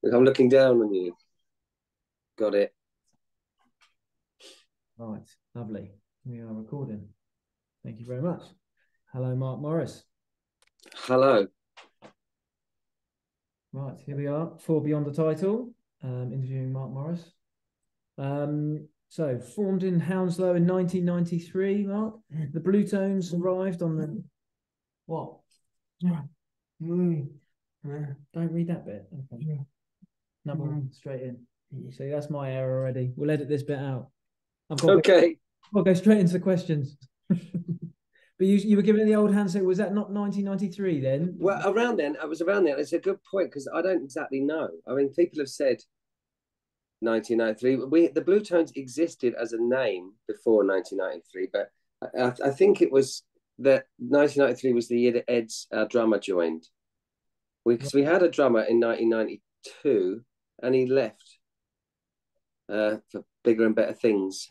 I'm looking down on you. Got it. Right, lovely. We are recording. Thank you very much. Hello, Mark Morris. Hello. Right, here we are for Beyond the Title, interviewing Mark Morris. So, formed in Hounslow in 1993, Mark. The Bluetones arrived on the... What? Don't read that bit. Okay. Number one, straight in. See, that's my error already. We'll edit this bit out. Okay. I'll go straight into the questions. But you were given the old handset. Was that not 1993 then? Well, around then, I was around then. It's a good point because I don't exactly know. I mean, people have said 1993. The Bluetones existed as a name before 1993, but I think it was that 1993 was the year that Ed's drummer joined. Because we had a drummer in 1992, and he left for bigger and better things.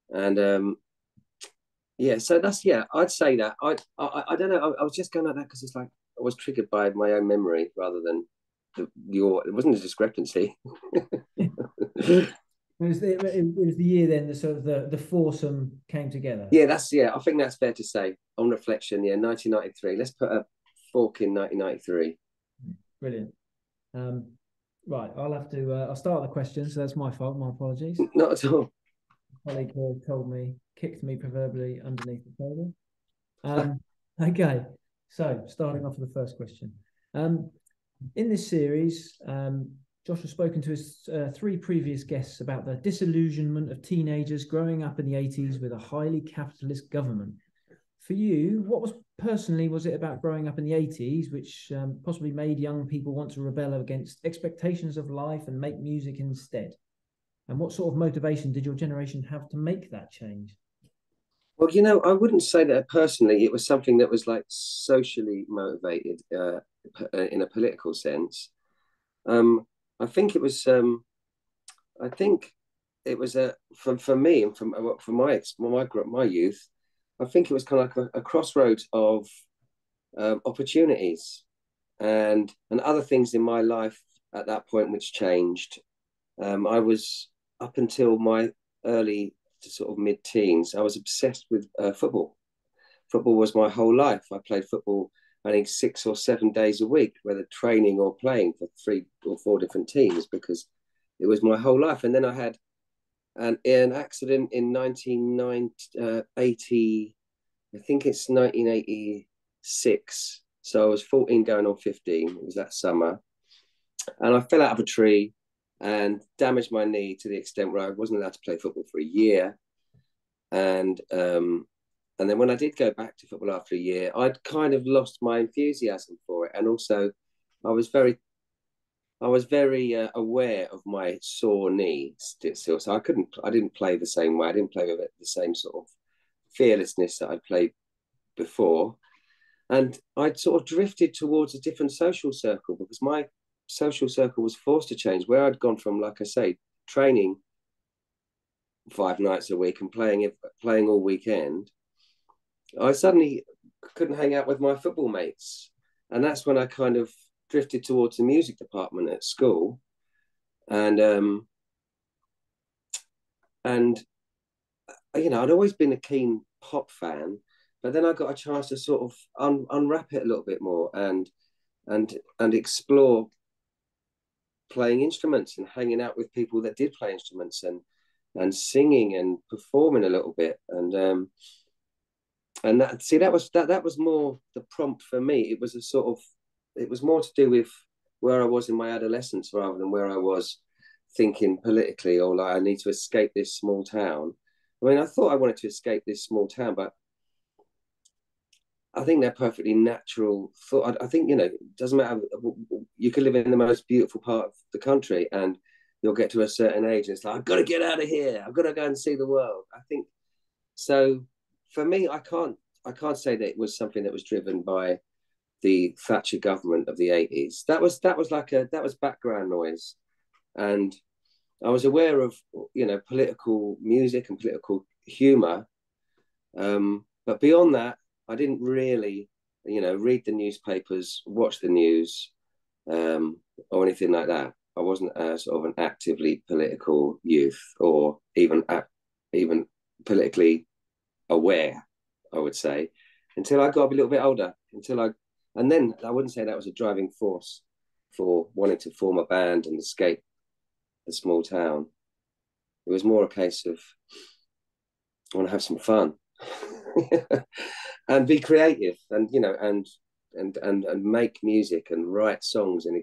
And yeah, so I'd say that. I don't know. I was just going like that because it's like I was triggered by my own memory rather than your. It wasn't a discrepancy. It was the year then the sort of the foursome came together. Yeah, I think that's fair to say. On reflection, yeah, 1993. Let's put a fork in 1993. Brilliant. Right, I'll have to. I'll start the question. So that's my fault. My apologies. Not at all. My colleague here kicked me proverbially underneath the table. Okay, so starting off with the first question. In this series, Josh has spoken to his three previous guests about the disillusionment of teenagers growing up in the 80s with a highly capitalist government. For you, what was it about growing up in the 80s which possibly made young people want to rebel against expectations of life and make music instead? And what sort of motivation did your generation have to make that change? Well, I wouldn't say that personally. It was something that was like socially motivated in a political sense. Um, I think it was. I think it was for me and from my youth. I think it was kind of like a crossroads of opportunities and other things in my life at that point which changed. I was up until my early to sort of mid-teens. I was obsessed with football. Football was my whole life. I played football, I think 6 or 7 days a week, whether training or playing for 3 or 4 different teams because it was my whole life. And then I had an accident in 1980. I think it's 1986. So I was 14 going on 15. It was that summer. And I fell out of a tree and damaged my knee to the extent where I wasn't allowed to play football for a year. And then when I did go back to football after a year, I'd kind of lost my enthusiasm for it. And also I was very aware of my sore knee still. So I didn't play the same way. I didn't play with it the same sort of fearlessness that I'd played before. And I'd sort of drifted towards a different social circle because my social circle was forced to change, where I'd gone from, like I say, training 5 nights a week and playing all weekend. I suddenly couldn't hang out with my football mates. And that's when I kind of drifted towards the music department at school. And I'd always been a keen pop fan, but then I got a chance to sort of unwrap it a little bit more and explore playing instruments and hanging out with people that did play instruments and singing and performing a little bit. And that was more the prompt for me. It was more to do with where I was in my adolescence rather than where I was thinking politically or like I need to escape this small town. I mean, I thought I wanted to escape this small town, but I think they're perfectly natural thought. I think, it doesn't matter. You could live in the most beautiful part of the country and you'll get to a certain age and it's like, I've got to get out of here. I've got to go and see the world. I think so. For me, I can't say that it was something that was driven by the Thatcher government of the 80s. That was background noise. And I was aware of, political music and political humor. But beyond that, I didn't really, read the newspapers, watch the news, or anything like that. I wasn't a sort of an actively political youth, or even politically aware, I would say, until I got a little bit older. And then I wouldn't say that was a driving force for wanting to form a band and escape the small town. It was more a case of I want to have some fun and be creative, and and make music and write songs and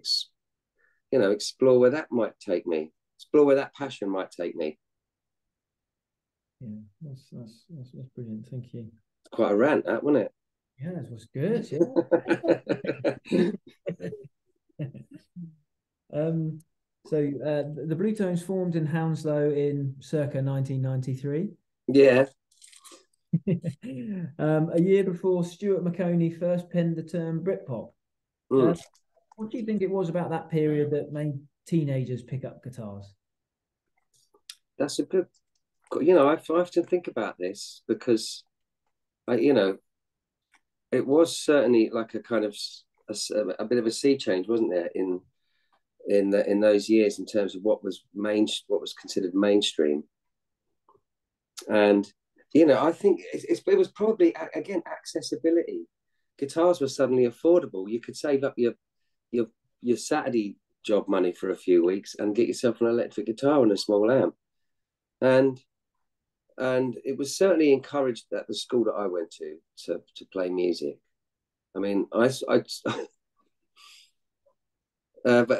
explore where that might take me, explore where that passion might take me. Yeah, that's brilliant. Thank you. It's quite a rant, that, wasn't it? Yeah, that was good. Yeah. So the Bluetones formed in Hounslow in circa 1993. Yeah. A year before Stuart Maconie first penned the term Britpop. What do you think it was about that period that made teenagers pick up guitars? That's a good. I often think about this because, it was certainly like a kind of a bit of a sea change, wasn't there, in those years in terms of what was considered mainstream. And I think it was probably, again, accessibility. Guitars were suddenly affordable. You could save up your Saturday job money for a few weeks and get yourself an electric guitar and a small amp. And it was certainly encouraged at the school that I went to play music. I mean, but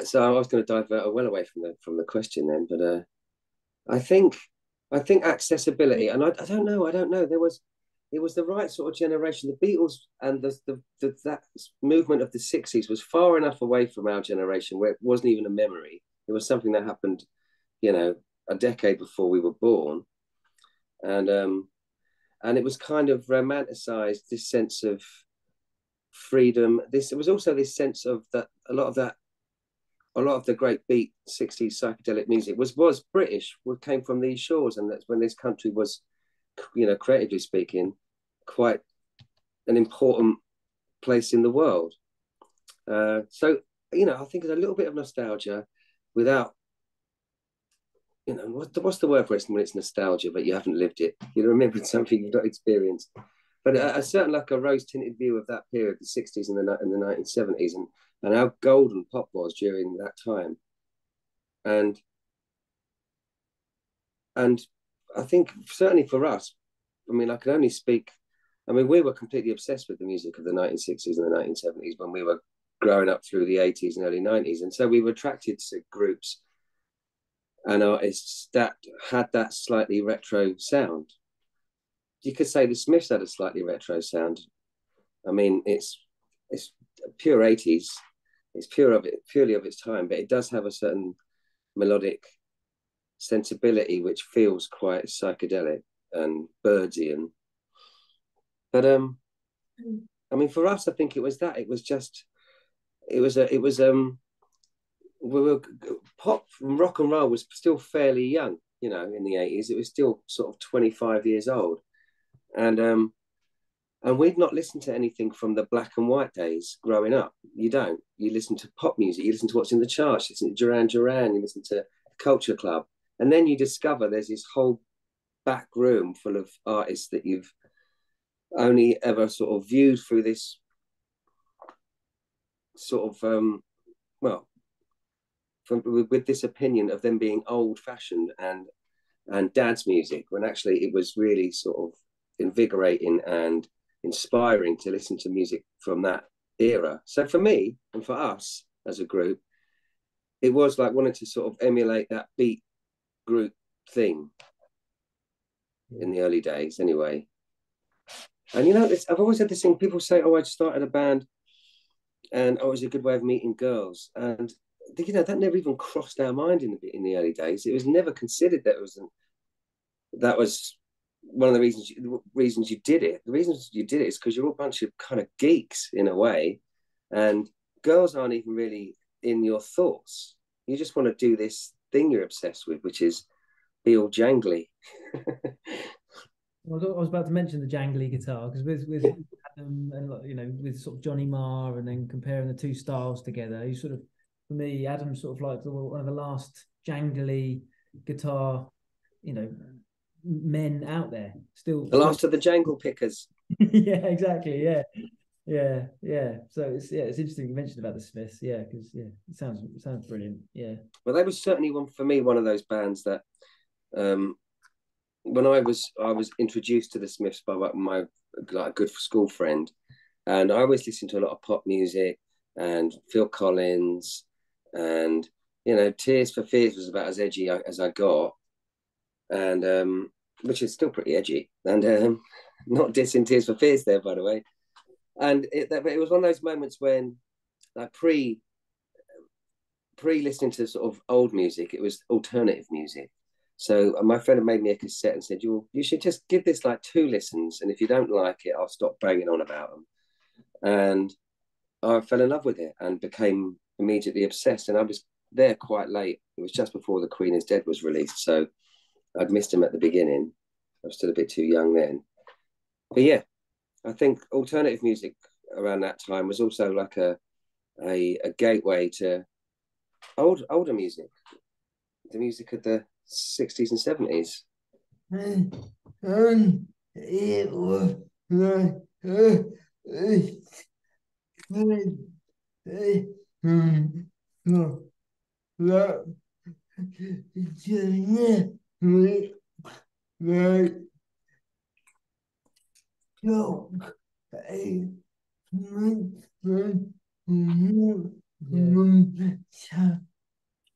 so I was going to divert well away from the question then. But I think accessibility, and I don't know. It was the right sort of generation. The Beatles and that movement of the 60s was far enough away from our generation where it wasn't even a memory. It was something that happened, a decade before we were born, and it was kind of romanticized, this sense of freedom. It was also this sense of that a lot of the great beat 60s psychedelic music was British, came from these shores, and that's when this country was, creatively speaking, quite an important place in the world. So I think it's a little bit of nostalgia without, what's the word for it when it's nostalgia, but you haven't lived it. You're remembering something you've not experienced. But a certain, like, a rose-tinted view of that period, the 60s and the 1970s, and how golden pop was during that time. And I think certainly for us, I mean, I can only speak. I mean, we were completely obsessed with the music of the 1960s and the 1970s when we were growing up through the 80s and early 90s. And so we were attracted to groups and artists that had that slightly retro sound. You could say the Smiths had a slightly retro sound. I mean, it's pure 80s. It's purely of its time, but it does have a certain melodic sensibility which feels quite psychedelic and birdsy. But I mean, for us, I think it was that. We were pop and rock and roll was still fairly young, in the 80s. It was still sort of 25 years old, and we'd not listened to anything from the black and white days growing up. You don't. You listen to pop music. You listen to what's in the charts. You listen to Duran Duran. You listen to Culture Club, and then you discover there's this whole back room full of artists that you've only ever sort of viewed through this sort of with this opinion of them being old-fashioned and dance music, when actually it was really sort of invigorating and inspiring to listen to music from that era. So for me and for us as a group, it was like wanting to sort of emulate that beat group thing in the early days anyway. And I've always had this thing, people say, I started a band and it was a good way of meeting girls, and that never even crossed our mind in the early days. It was never considered that was one of the reasons you did it. The reasons you did it is because you're all a bunch of kind of geeks in a way, and girls aren't even really in your thoughts. You just want to do this thing you're obsessed with, which is be all jangly. I was about to mention the jangly guitar, because with Adam and with sort of Johnny Marr, and then comparing the two styles together, you sort of for me, Adam's sort of like one of the last jangly guitar, men out there. The last of the jangle pickers. Yeah, exactly. Yeah. So it's interesting you mentioned about the Smiths. Yeah, because it sounds brilliant. Yeah. Well, they was certainly one of those bands that when I was introduced to the Smiths by my good school friend, and I always listened to a lot of pop music and Phil Collins, and Tears for Fears was about as edgy as I got, and which is still pretty edgy, and not dissing Tears for Fears there, by the way. And it was one of those moments when, like, pre listening to sort of old music, it was alternative music. So my friend had made me a cassette and said, you should just give this like 2 listens, and if you don't like it, I'll stop banging on about them. And I fell in love with it and became immediately obsessed. And I was there quite late. It was just before The Queen is Dead was released, so I'd missed him at the beginning. I was still a bit too young then. But yeah, I think alternative music around that time was also like a gateway to older music, the music of the 60s and 70s. And it was like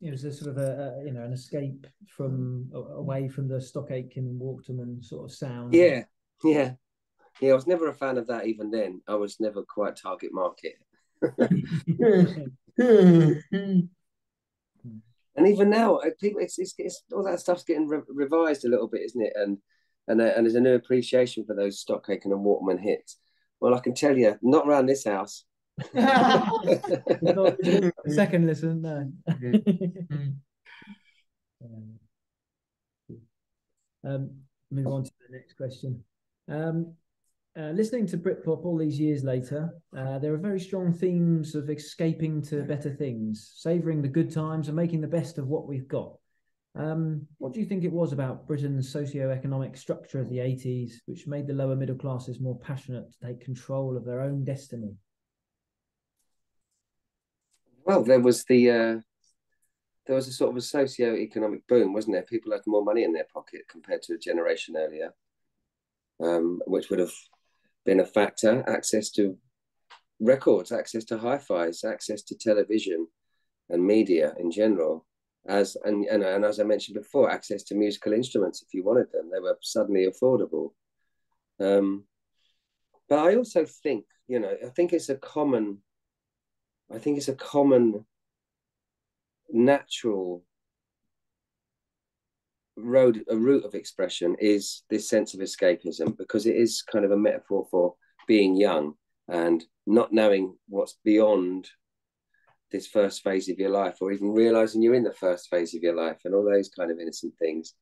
it was a sort of an escape from away from the Stock Aitken Waterman sort of sound. Yeah. I was never a fan of that. Even then, I was never quite target market. And even now, people, it's all that stuff's getting revised a little bit, isn't it? And there's a new appreciation for those Stock Aitken and Waterman hits. Well, I can tell you, not around this house. Second listen, no. Move on to the next question. Listening to Britpop all these years later, there are very strong themes of escaping to better things, savouring the good times and making the best of what we've got. What do you think it was about Britain's socio-economic structure of the 80s which made the lower middle classes more passionate to take control of their own destiny? Well, there was a sort of a socio-economic boom, wasn't there? People had more money in their pocket compared to a generation earlier, which would have been a factor. Access to records, access to hi-fis, access to television and media in general, and as I mentioned before, access to musical instruments if you wanted them. They were suddenly affordable. But I also think, I think it's a common natural a route of expression is this sense of escapism, because it is kind of a metaphor for being young and not knowing what's beyond this first phase of your life, or even realizing you're in the first phase of your life, and all those kind of innocent things.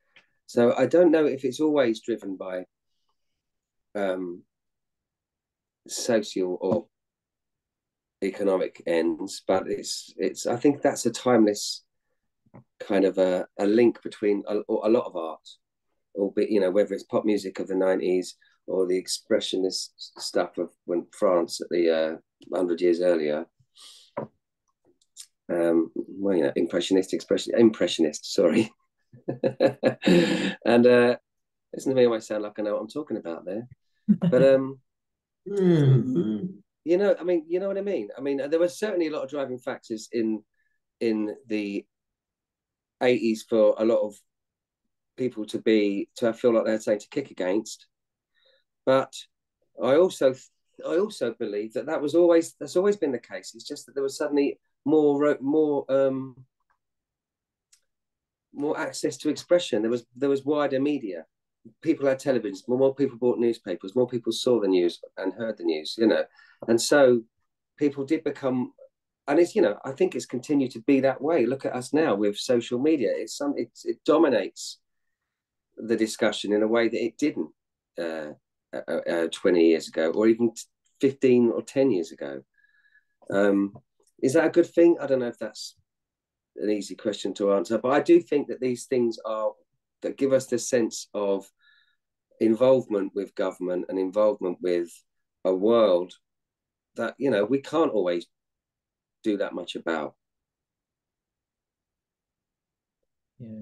So I don't know if it's always driven by social or economic ends, but it's I think that's a timeless kind of a link between a lot of art, albeit, whether it's pop music of the 90s or the expressionist stuff of when France at the 100 years earlier. Impressionist, sorry. And listen to me, I might sound like I know what I'm talking about there, but you know what I mean. I mean, there were certainly a lot of driving factors in the 80s for a lot of people to feel like they had something to kick against. But I also believe that's always been the case. It's just that there was suddenly more access to expression. There was wider media. People had televisions. More people bought newspapers. More people saw the news and heard the news. And so people did become. And it's, I think it's continued to be that way. Look at us now with social media. It dominates the discussion in a way that it didn't 20 years ago, or even 15 or 10 years ago. Is that a good thing? I don't know if that's an easy question to answer, but I do think that these things are that give us the sense of involvement with government and involvement with a world that, you know, we can't always do that much about. Yeah,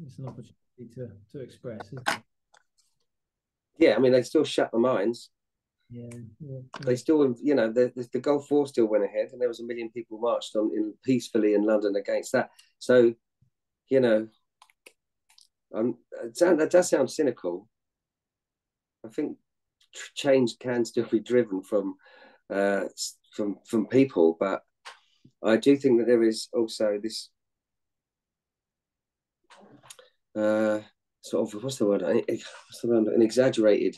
it's an opportunity to express, isn't it? Yeah, I mean, they still shut the mines. Yeah. They still, you know, the Gulf War still went ahead, and there was 1 million people marched peacefully in London against that. So, you know, that does sound cynical. I think change can still be driven from people, but I do think that there is also this sort of what's the word? An exaggerated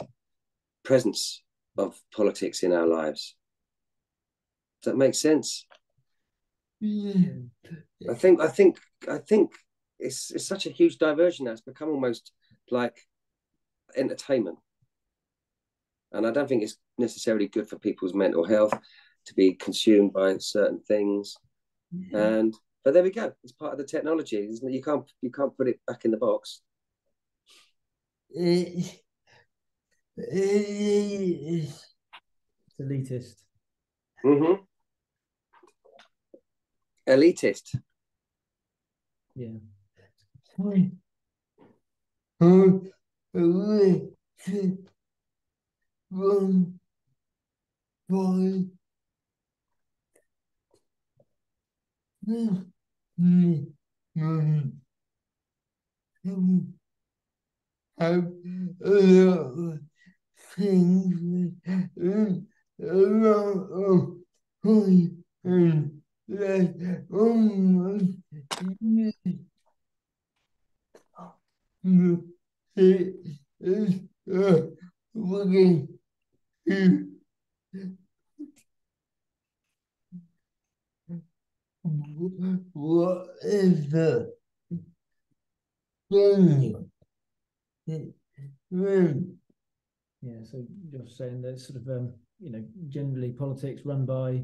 presence of politics in our lives. Does that make sense? Yeah. I think it's such a huge diversion now. It's become almost like entertainment, and I don't think it's necessarily good for people's mental health to be consumed by certain things. But there we go. It's part of the technology, isn't it? You can't put it back in the box. It's elitist. Mm-hmm. Elitist. Yeah. Things a lot of point and like almost it is looking to what is the thing? Yeah, so you're saying that sort of you know, generally politics run by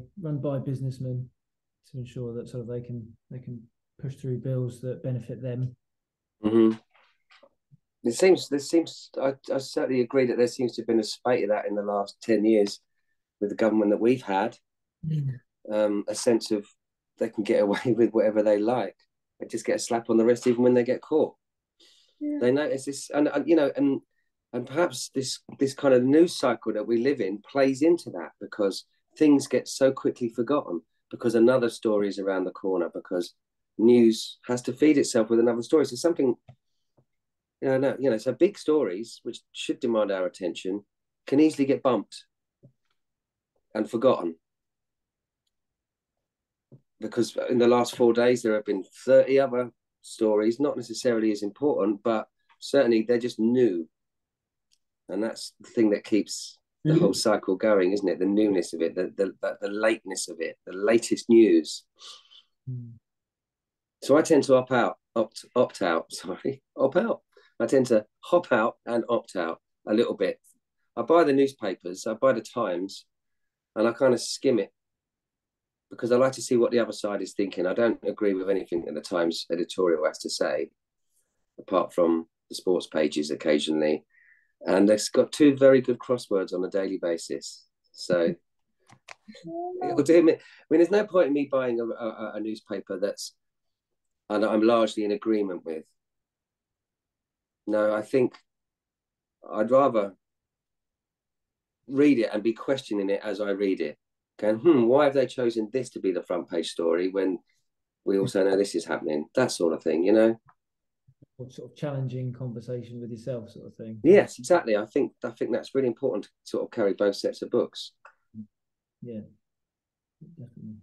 businessmen to ensure that sort of they can push through bills that benefit them. Mm-hmm. I certainly agree that there seems to have been a spate of that in the last 10 years with the government that we've had. A sense of they can get away with whatever they like. They just get a slap on the wrist even when they get caught. Yeah. They notice this, and you know, and perhaps this kind of news cycle that we live in plays into that, because things get so quickly forgotten because another story is around the corner, because news has to feed itself with another story. So something, so big stories which should demand our attention can easily get bumped and forgotten, because in the last 4 days there have been 30 other stories, not necessarily as important, but certainly they're just new. And that's the thing that keeps the whole cycle going, isn't it? The newness of it, the lateness of it, the latest news. So I tend to opt out. I tend to hop out and opt out a little bit. I buy the newspapers, I buy the Times, and I kind of skim it, because I like to see what the other side is thinking. I don't agree with anything that the Times editorial has to say, apart from the sports pages occasionally. And it's got 2 very good crosswords on a daily basis. So it'll do me. I mean, there's no point in me buying a newspaper and I'm largely in agreement with. No, I think I'd rather read it and be questioning it as I read it. Going, why have they chosen this to be the front page story when we also know this is happening? That sort of thing, you know? Or sort of challenging conversation with yourself, sort of thing. Yes, exactly. I think that's really important to sort of carry both sets of books. Yeah, definitely.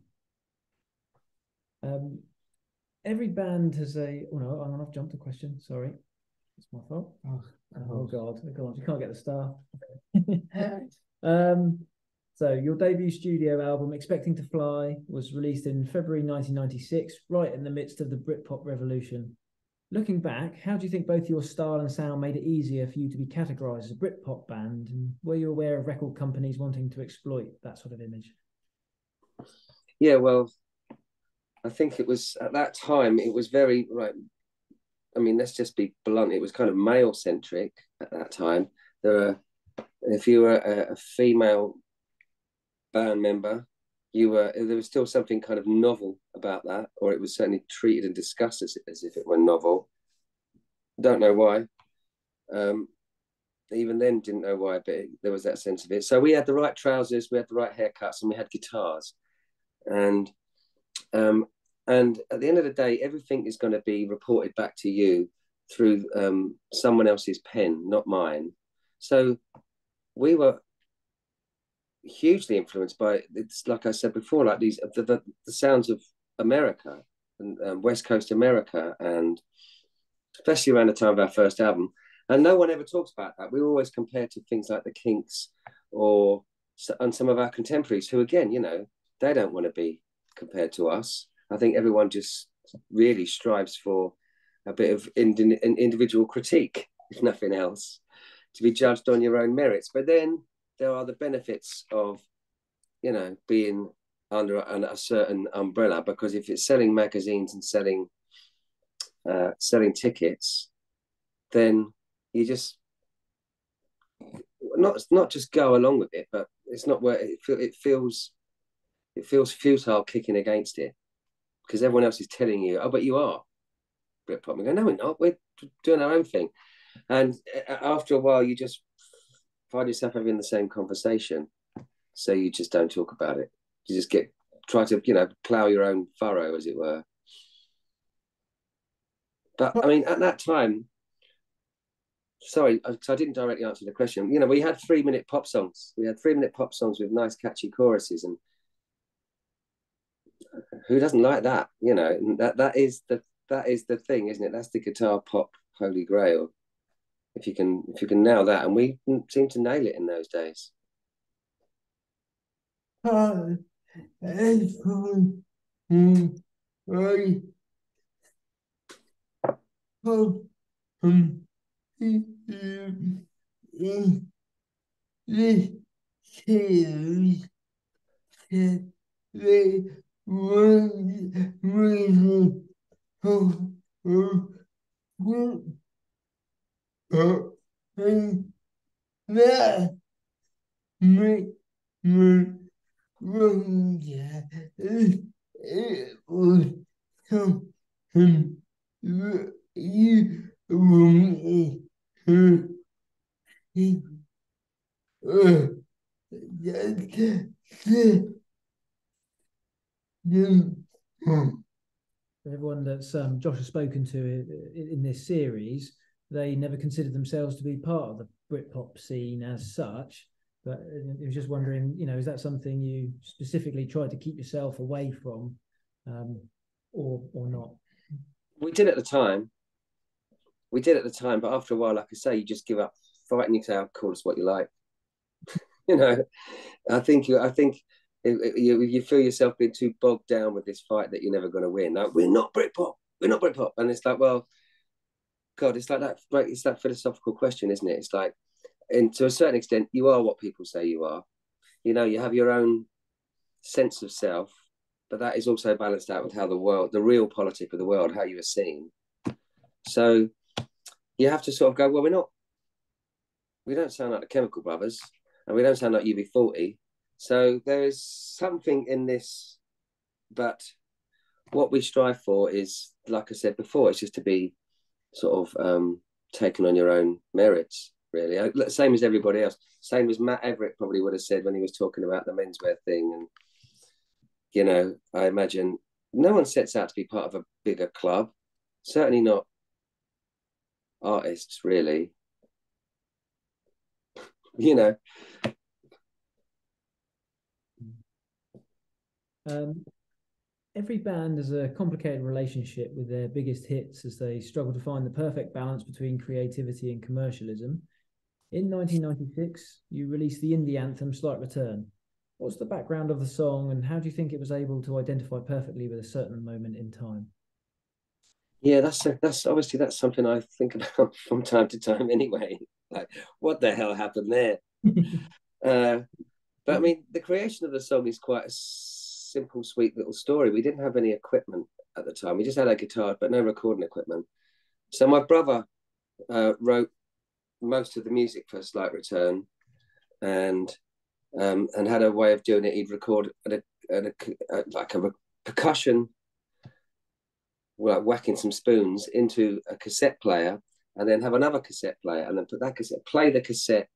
Every band has a. Oh no, I've jumped a question. Sorry, it's my fault. Oh God, you can't get the star. So your debut studio album, Expecting to Fly, was released in February 1996, right in the midst of the Britpop revolution. Looking back, how do you think both your style and sound made it easier for you to be categorized as a Britpop band? And were you aware of record companies wanting to exploit that sort of image? Yeah, well, I think it was at that time, it was very, right. I mean, let's just be blunt. It was kind of male centric at that time. If you were a female band member, there was still something kind of novel about that, or it was certainly treated and discussed as if it were novel. Don't know why. Even then, didn't know why, but there was that sense of it. So we had the right trousers, we had the right haircuts, and we had guitars. And at the end of the day, everything is going to be reported back to you through someone else's pen, not mine. So we were hugely influenced by, it's like I said before, like these the sounds of America and West Coast America, and especially around the time of our first album. And no one ever talks about that. We were always compared to things like the Kinks and some of our contemporaries who, again, you know, they don't want to be compared to us. I think everyone just really strives for a bit of individual critique, if nothing else, to be judged on your own merits. But then there are the benefits of, you know, being under a certain umbrella, because if it's selling magazines and selling tickets, then you just not just go along with it, but it's not where it feels futile kicking against it, because everyone else is telling you, oh, but you are Britpop. We go, no, we're not. We're doing our own thing. And after a while, you just find yourself having the same conversation. So you just don't talk about it. You just try to, you know, plow your own furrow, as it were. But I mean, at that time, sorry, so I didn't directly answer the question. You know, we had 3-minute pop songs. We had 3-minute pop songs with nice, catchy choruses, and who doesn't like that? You know, that is the thing, isn't it? That's the guitar pop holy grail. If you can nail that, and we seem to nail it in those days. Everyone that's Josh has spoken to in this series, they never considered themselves to be part of the Britpop scene as such. But I was just wondering, you know, is that something you specifically tried to keep yourself away from, or not? We did at the time. But after a while, like I say, you just give up fighting. You say, "Oh, call us what you like." You know, I think you feel yourself being too bogged down with this fight that you're never going to win. Like, we're not Britpop, and it's like, well, God, it's like that. Right, it's that philosophical question, isn't it? It's like, and to a certain extent, you are what people say you are. You know, you have your own sense of self, but that is also balanced out with how the real politic of the world, how you are seen. So you have to sort of go, well, we don't sound like the Chemical Brothers, and we don't sound like UB40. So there is something in this, but what we strive for is, like I said before, it's just to be sort of taken on your own merits, really. Same as everybody else. Same as Matt Everett probably would have said when he was talking about the menswear thing. And, you know, I imagine no one sets out to be part of a bigger club. Certainly not artists, really. You know. Every band has a complicated relationship with their biggest hits as they struggle to find the perfect balance between creativity and commercialism. In 1996, you released the indie anthem Slight Return. What's the background of the song, and how do you think it was able to identify perfectly with a certain moment in time? Yeah, that's obviously that's something I think about from time to time anyway. Like, what the hell happened there? But I mean, the creation of the song is quite a simple, sweet little story. We didn't have any equipment at the time. We just had our guitars, but no recording equipment. So my brother wrote most of the music for Slight Return, and had a way of doing it. He'd record like a percussion, like whacking some spoons into a cassette player, and then have another cassette player, and then put that cassette, play the cassette,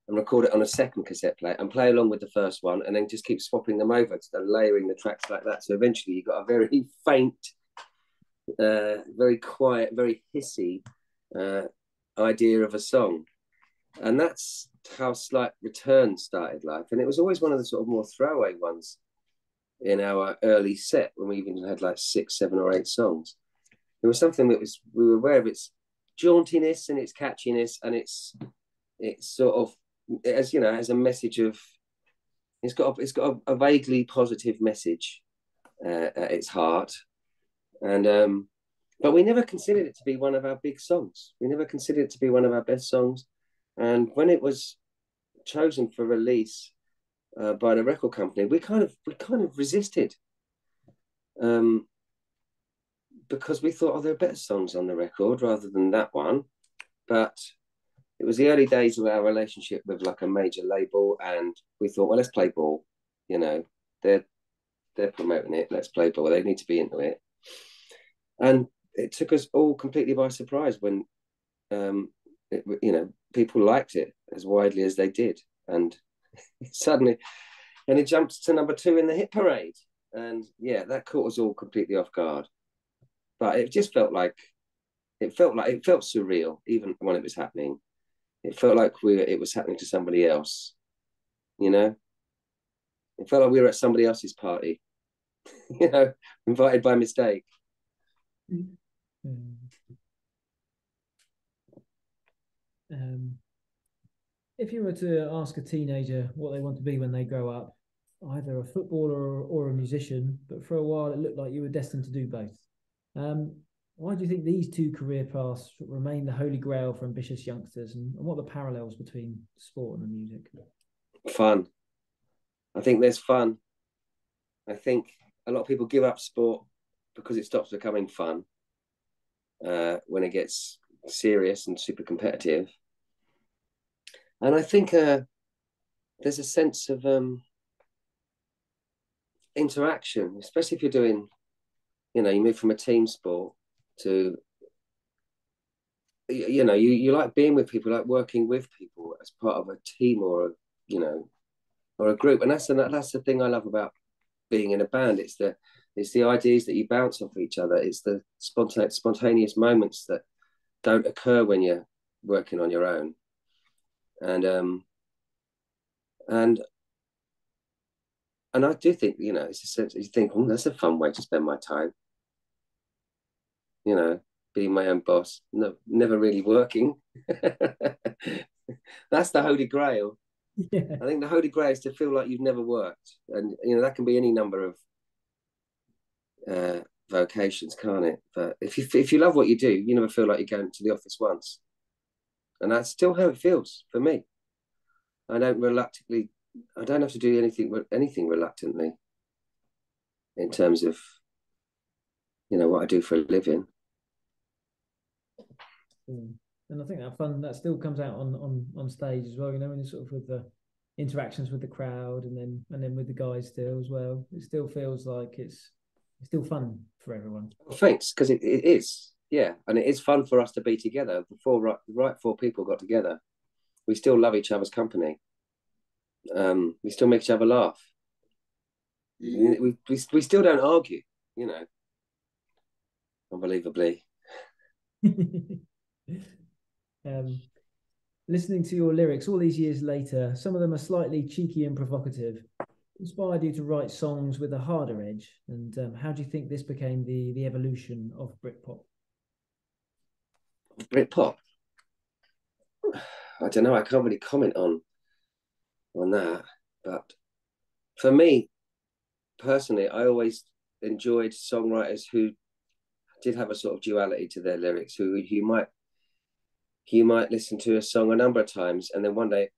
and record it on a second cassette player, and play along with the first one, and then just keep swapping them over, layering the tracks like that. So eventually, you got a very faint, very quiet, very hissy idea of a song, and that's how Slight Return started life. And it was always one of the sort of more throwaway ones in our early set, when we even had like 6, 7, or 8 songs. It was something that we were aware of its jauntiness and its catchiness, and it's sort of, as you know, as a message of, it's got a vaguely positive message at its heart, and but we never considered it to be one of our big songs. We never considered it to be one of our best songs. And when it was chosen for release by the record company, we kind of resisted, because we thought, oh, there are better songs on the record rather than that one. But it was the early days of our relationship with like a major label, and we thought, well, let's play ball. You know, they're promoting it. Let's play ball. They need to be into it. And it took us all completely by surprise when, people liked it as widely as they did, and suddenly, and it jumped to number 2 in the hit parade, and yeah, that caught us all completely off guard. But it just felt surreal, even when it was happening. It felt like it was happening to somebody else, you know. It felt like we were at somebody else's party, invited by mistake. If you were to ask a teenager what they want to be when they grow up, either a footballer or a musician, but for a while it looked like you were destined to do both. Why do you think these 2 career paths remain the holy grail for ambitious youngsters, and what are the parallels between sport and the music? Fun. I think there's fun. I think a lot of people give up sport because it stops becoming fun when it gets serious and super competitive. And I think there's a sense of interaction, especially if you're doing, you move from a team sport to, you like being with people, like working with people as part of a team or a group. And that's the thing I love about being in a band. It's the ideas that you bounce off each other. It's the spontaneous moments that don't occur when you're working on your own. And I do think, it's a sense you think, that's a fun way to spend my time. Being my own boss, never really working. That's the holy grail. Yeah. I think the holy grail is to feel like you've never worked, and that can be any number of vocations, can't it? But if you love what you do, you never feel like you're going to the office once, and that's still how it feels for me. I don't have to do anything reluctantly in terms of what I do for a living. And I think that fun that still comes out on stage as well, when you're sort of with the interactions with the crowd and then with the guys still as well. It still feels like it's still fun for everyone. Well, thanks, because it is, yeah, and it is fun for us to be together. Before right 4 people got together, we still love each other's company. We still make each other laugh. We still don't argue, unbelievably. Listening to your lyrics all these years later, some of them are slightly cheeky and provocative. Inspired you to write songs with a harder edge, and how do you think this became the evolution of Britpop? Britpop? I don't know. I can't really comment on that, but for me personally, I always enjoyed songwriters who did have a sort of duality to their lyrics, who you might listen to a song a number of times, and then one day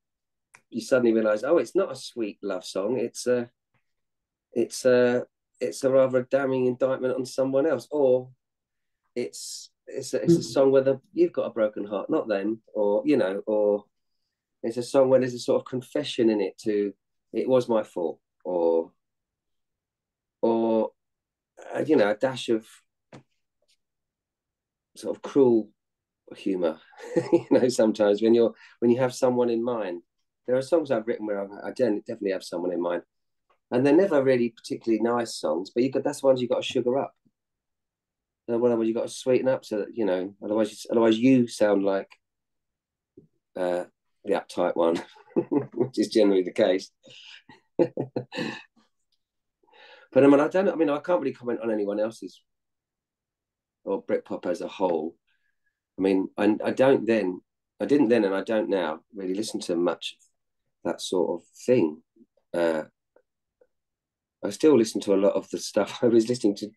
you suddenly realize, oh, it's not a sweet love song, it's a it's a rather damning indictment on someone else, or it's a song where you've got a broken heart, not them, or or it's a song where there's a sort of confession in it to it was my fault, or a dash of sort of cruel humor. Sometimes when you have someone in mind. There are songs I've written where I definitely have someone in mind, and they're never really particularly nice songs, but that's the ones you've got to sugar up. Well, you've got to sweeten up so that otherwise you sound like the uptight one, which is generally the case. But I can't really comment on anyone else's or Britpop as a whole. I didn't then, and I don't now really listen to much of that sort of thing. I still listen to a lot of the stuff I was listening to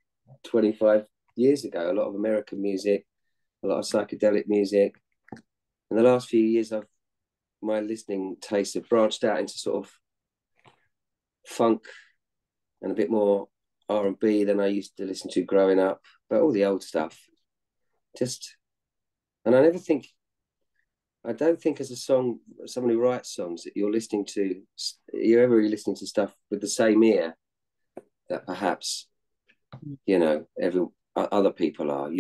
25 years ago, a lot of American music, a lot of psychedelic music. In the last few years, my listening tastes have branched out into sort of funk and a bit more R&B than I used to listen to growing up, but all the old stuff. And I don't think as someone who writes songs that you're ever really listening to stuff with the same ear that perhaps, other people are.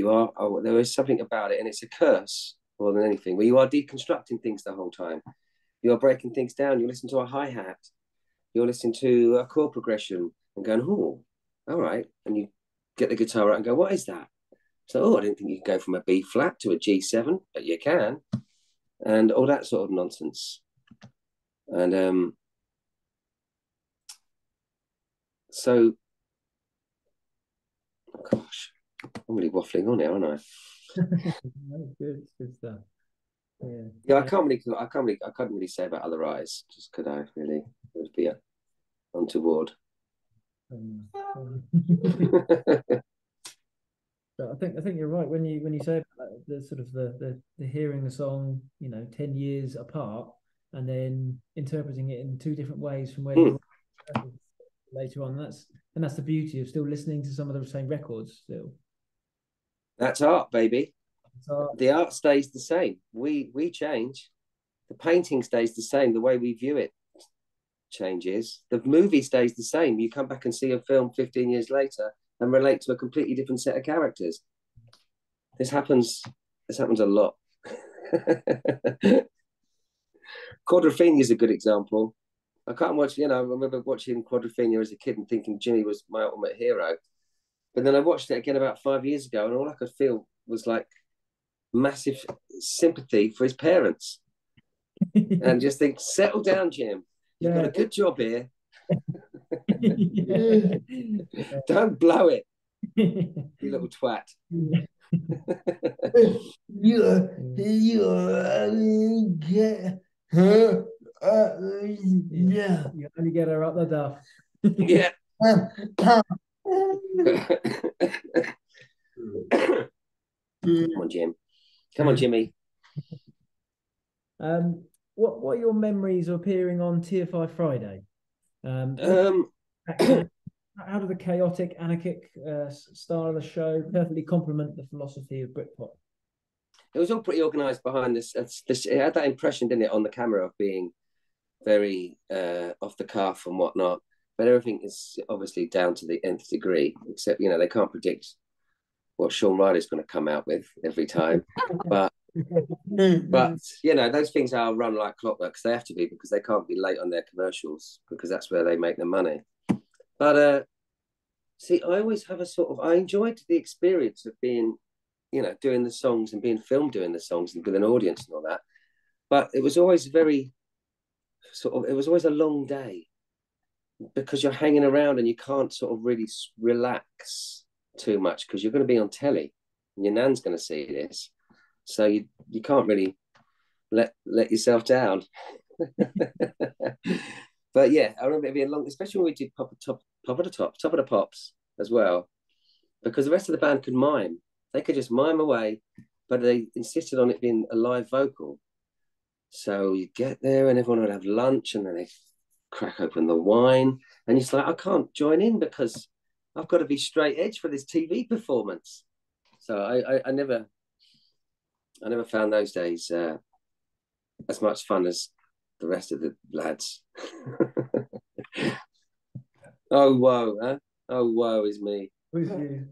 There is something about it, and it's a curse more than anything, where you are deconstructing things the whole time. You're breaking things down. You listen to a hi-hat, you're listening to a chord progression and going, oh, all right. And you get the guitar out and go, what is that? So, I didn't think you could go from a B flat to a G7, but you can. And all that sort of nonsense. And so, gosh, I'm really waffling on here, aren't I? Good stuff. Yeah, I can't really say about Other Eyes, just could I really? It would be untoward. But I think you're right when you say about the sort of the hearing the song 10 years apart and then interpreting it in two different ways from where you were later on. That's the beauty of still listening to some of the same records still. That's art, baby. The art stays the same. We change. The painting stays the same. The way we view it changes. The movie stays the same. You come back and see a film 15 years later and relate to a completely different set of characters. This happens a lot. Quadrophenia is a good example. I can't watch, I remember watching Quadrophenia as a kid and thinking Jimmy was my ultimate hero. But then I watched it again about 5 years ago, and all I could feel was like massive sympathy for his parents. And just think, settle down, Jim. You've got a good job here. Don't blow it, you little twat. You get her You only get her up the duff. Yeah. Come on, Jim. Come on, Jimmy. What are your memories of appearing on TFI Friday? How do the chaotic, anarchic style of the show perfectly complement the philosophy of Britpop? It was all pretty organised behind this. It had that impression, didn't it, on the camera of being very off the cuff and whatnot. But everything is obviously down to the nth degree, except, they can't predict what Sean Ryder's going to come out with every time. But those things are run like clockwork, because they have to be, because they can't be late on their commercials, because that's where they make their money. But I always have I enjoyed the experience of being, doing the songs and being filmed doing the songs and with an audience and all that. But it was always it was always a long day, because you're hanging around and you can't sort of really relax too much, because you're going to be on telly and your nan's going to see this. So you can't really let yourself down. But yeah, I remember it being long, especially when we did top of the pops as well, because the rest of the band could mime. They could just mime away, but they insisted on it being a live vocal. So you get there and everyone would have lunch, and then they crack open the wine, and it's like, I can't join in because I've got to be straight edge for this TV performance. So I never found those days as much fun as the rest of the lads. Oh whoa, huh? Oh whoa is me. With you.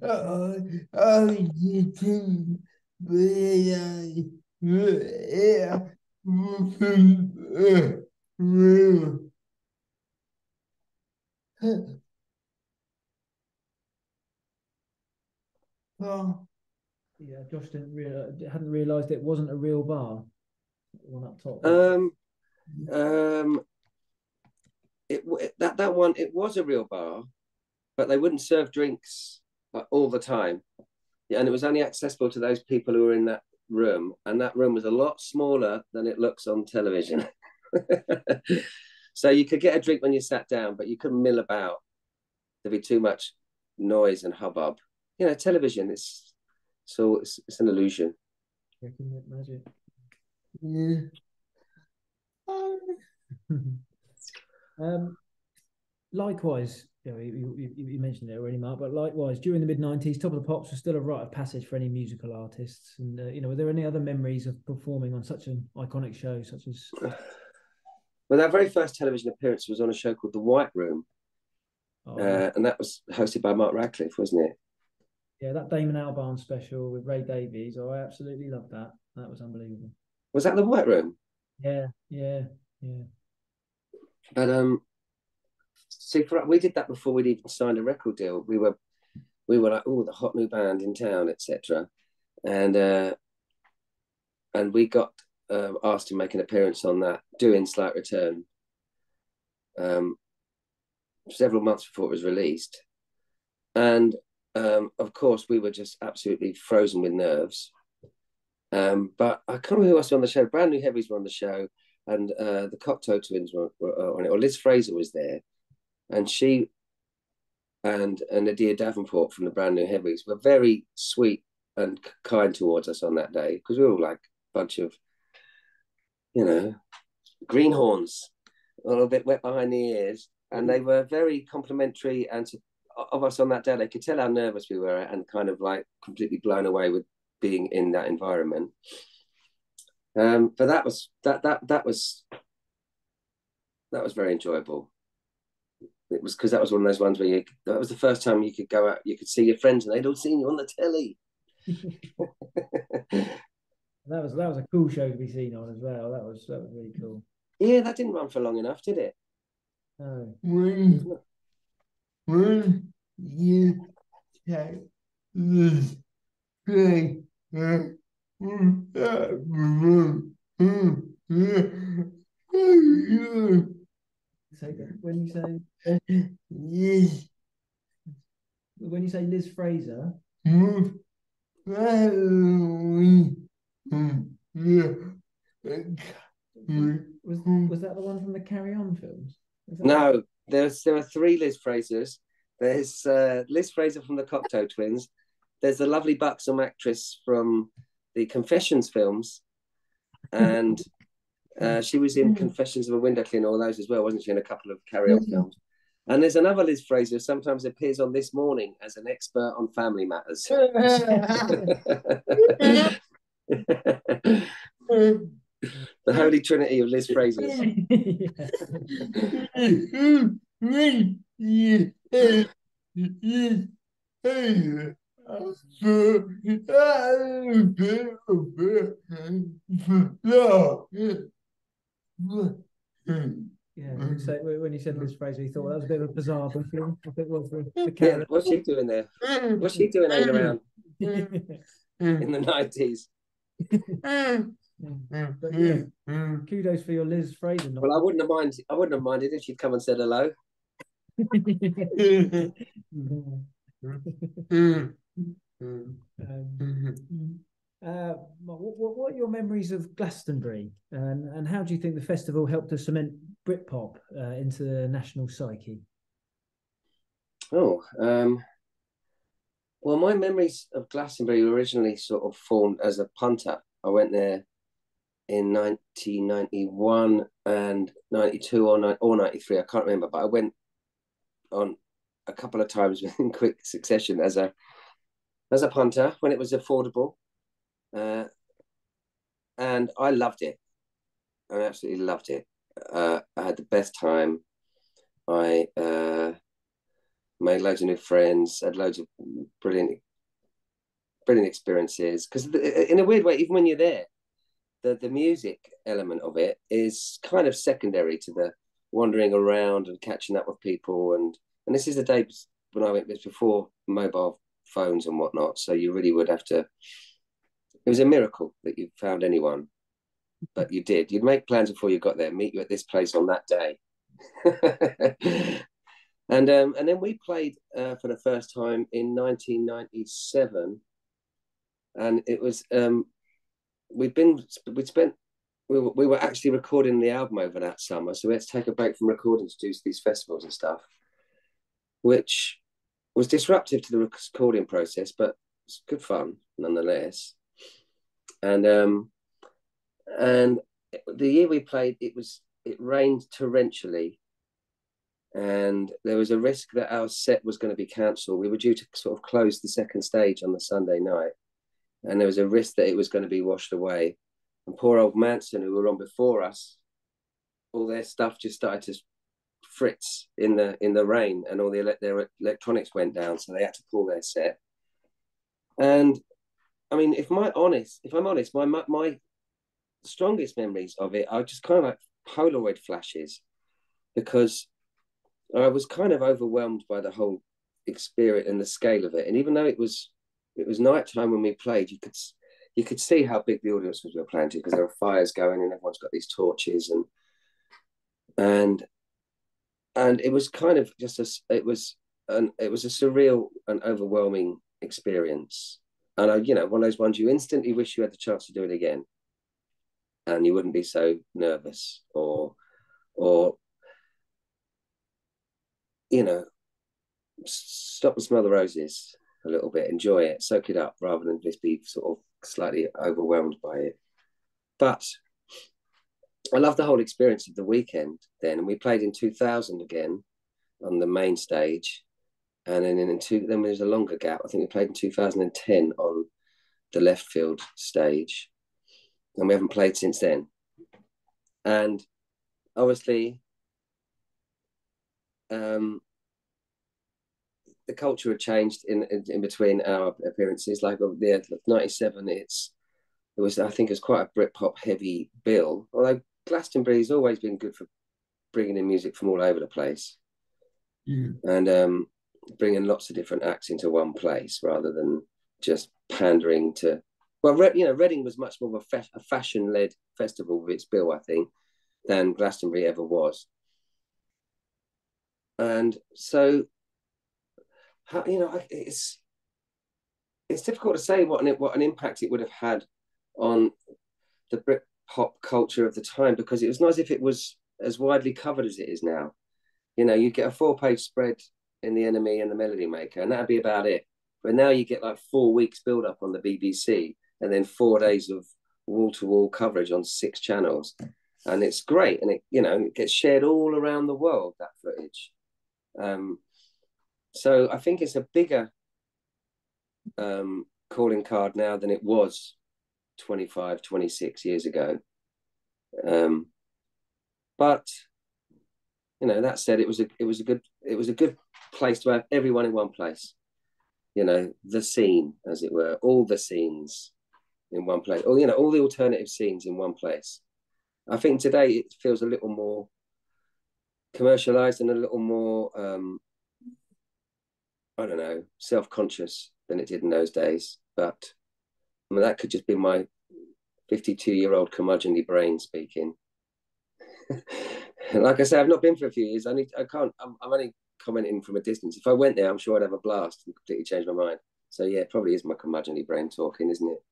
Yeah, Josh hadn't realised it wasn't a real bar. The one up top. That one, it was a real bar, but they wouldn't serve drinks all the time. Yeah, and it was only accessible to those people who were in that room, and that room was a lot smaller than it looks on television. So you could get a drink when you sat down, but you couldn't mill about. There'd be too much noise and hubbub. You know, television, it's an illusion. Magic. Yeah. Likewise, you mentioned it already, Mark, but likewise, during the mid-90s, Top of the Pops was still a rite of passage for any musical artists. And, were there any other memories of performing on such an iconic show, such as... Well, our very first television appearance was on a show called The White Room. And that was hosted by Mark Radcliffe, wasn't it? Yeah, that Damon Albarn special with Ray Davies. Oh, I absolutely loved that. That was unbelievable. Was that The White Room? Yeah. But see, we did that before we'd even signed a record deal. We were like, oh, the hot new band in town, etc. And we got asked to make an appearance on that, doing Slight Return, several months before it was released. And of course, we were just absolutely frozen with nerves. But I can't remember who else was on the show. Brand New Heavies were on the show, and the Cocteau Twins were on it, or Liz Fraser was there. And she and Nadia Davenport from the Brand New Heavies were very sweet and kind towards us on that day, because we were all like a bunch of, greenhorns, a little bit wet behind the ears. And they were very complimentary and of us on that day. They could tell how nervous we were and kind of like completely blown away with being in that environment. But that was very enjoyable. It was because that was one of those ones where that was the first time you could go out, you could see your friends, and they'd all seen you on the telly. That was a cool show to be seen on as well. That was really cool. Yeah, that didn't run for long enough, did it? No. When you take this play, When you say Liz Fraser, was that the one from the Carry On films? No, there are three Liz Frasers. There's Liz Fraser from the Cocteau Twins. There's the lovely buxom actress from the Confessions films, and she was in Confessions of a Window Cleaner, all those as well, wasn't she? In a couple of Carry On films. And there's another Liz Fraser who sometimes appears on This Morning as an expert on family matters. The Holy Trinity of Liz Frasers. Yeah, so when you said Liz Fraser, you thought that was a bit of a bizarre booking. I think it was the Yeah, what's she doing there? What's she doing hanging around in the 90s? But yeah, kudos for your Liz Fraser. Well, I wouldn't have minded if she'd come and said hello. What are your memories of Glastonbury, and how do you think the festival helped to cement Britpop into the national psyche? Well, my memories of Glastonbury were originally sort of formed as a punter. I went there in 1991 and 92 or 93, I can't remember, but I went on a couple of times in quick succession as a punter when it was affordable, and I loved it. I absolutely loved it. I had the best time. I made loads of new friends, had loads of brilliant experiences. Because in a weird way, even when you're there, the music element of it is kind of secondary to the wandering around and catching up with people. And this is the day when I went, it was before mobile phones and whatnot. So you really would have to, it was a miracle that you found anyone, but you did. You'd make plans before you got there, meet you at this place on that day. And then we played for the first time in 1997, and it was we were actually recording the album over that summer, so we had to take a break from recording to do these festivals and stuff, which was disruptive to the recording process, but it's good fun nonetheless. And the year we played, it rained torrentially, and there was a risk that our set was going to be cancelled. We were due to sort of close the second stage on the Sunday night, and there was a risk that it was going to be washed away. And poor old Manson, who were on before us, all their stuff just started to fritz in the rain, and all their electronics went down, so they had to pull their set. And I mean, if I'm honest, my strongest memories of it are just kind of like Polaroid flashes, because I was kind of overwhelmed by the whole experience and the scale of it. And even though it was nighttime when we played, you could see how big the audience was we were playing to, because there were fires going and everyone's got these torches, and it was kind of just it was a surreal and overwhelming experience. And one of those ones you instantly wish you had the chance to do it again, and you wouldn't be so nervous or stop and smell the roses a little bit, enjoy it, soak it up, rather than just be sort of slightly overwhelmed by it. But I love the whole experience of the weekend then. And we played in 2000 again on the main stage. And then then there was a longer gap. I think we played in 2010 on the left field stage. And we haven't played since then. And obviously, the culture had changed in between our appearances. Like the 97, I think it was quite a Britpop heavy bill. Although Glastonbury's always been good for bringing in music from all over the place, and bringing lots of different acts into one place rather than just pandering to. Well, Reading was much more of a fashion-led festival with its bill, I think, than Glastonbury ever was. And so, it's difficult to say what an impact it would have had on the Britpop culture of the time, because it was not as if it was as widely covered as it is now. You'd get a 4-page spread in the NME and the Melody Maker, and that'd be about it. But now you get like 4 weeks build up on the BBC, and then 4 days of wall-to-wall coverage on 6 channels, and it's great. And it gets shared all around the world, that footage. So I think it's a bigger calling card now than it was 25, 26 years ago. But that said, it was a good place to have everyone in one place. The scene, as it were, all the scenes in one place, or all the alternative scenes in one place. I think today it feels a little more commercialized and a little more I don't know, self-conscious than it did in those days. But I mean, that could just be my 52-year-old curmudgeonly brain speaking. Like I say, I've not been for a few years. I'm only commenting from a distance. If I went there, I'm sure I'd have a blast and completely change my mind. So yeah, it probably is my curmudgeonly brain talking, isn't it?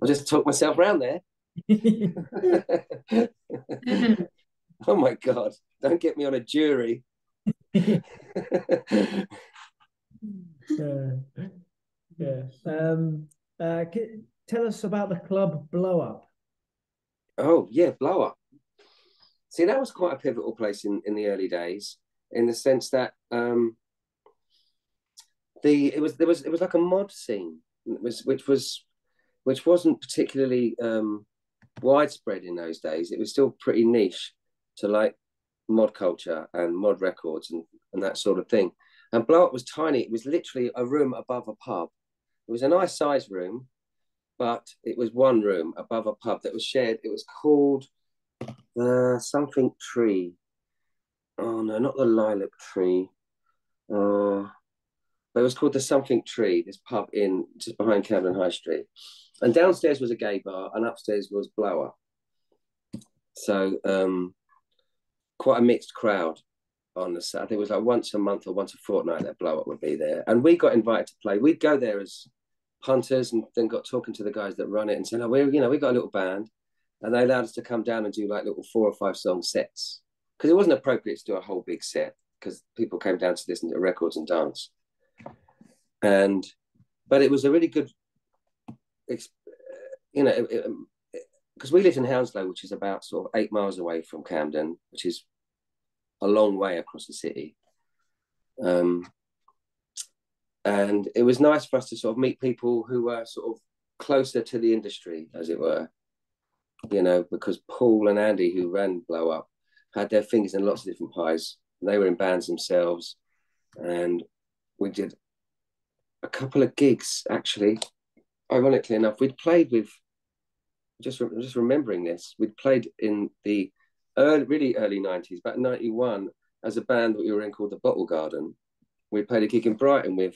I'll just talk myself around there. Oh my God, don't get me on a jury. Tell us about the club Blow Up. Oh yeah, Blow Up. See, that was quite a pivotal place in the early days, in the sense that it was like a mod scene, which wasn't particularly widespread in those days. It was still pretty niche to like mod culture and mod records and that sort of thing. And Blow Up was tiny. It was literally a room above a pub. It was a nice sized room, but it was one room above a pub that was shared. It was called something tree. Oh no, not the Lilac Tree. But it was called the Something Tree, this pub in just behind Camden High Street. And downstairs was a gay bar, and upstairs was Blow Up. So quite a mixed crowd on the Saturday. It was like once a month or once a fortnight that Blow Up would be there. And we got invited to play. We'd go there as punters and then got talking to the guys that run it and said, oh, we got a little band. And they allowed us to come down and do like little 4 or 5 song sets. Because it wasn't appropriate to do a whole big set because people came down to listen to records and dance. But it was a really good, because we lived in Hounslow, which is about sort of 8 miles away from Camden, which is a long way across the city. And it was nice for us to sort of meet people who were sort of closer to the industry, as it were, because Paul and Andy, who ran Blow Up, had their fingers in lots of different pies. They were in bands themselves. And we did a couple of gigs, actually. Ironically enough, we'd played with, just remembering this, we'd played in the really early 90s, about 91, as a band that we were in called the Bottlegarden. We played a gig in Brighton with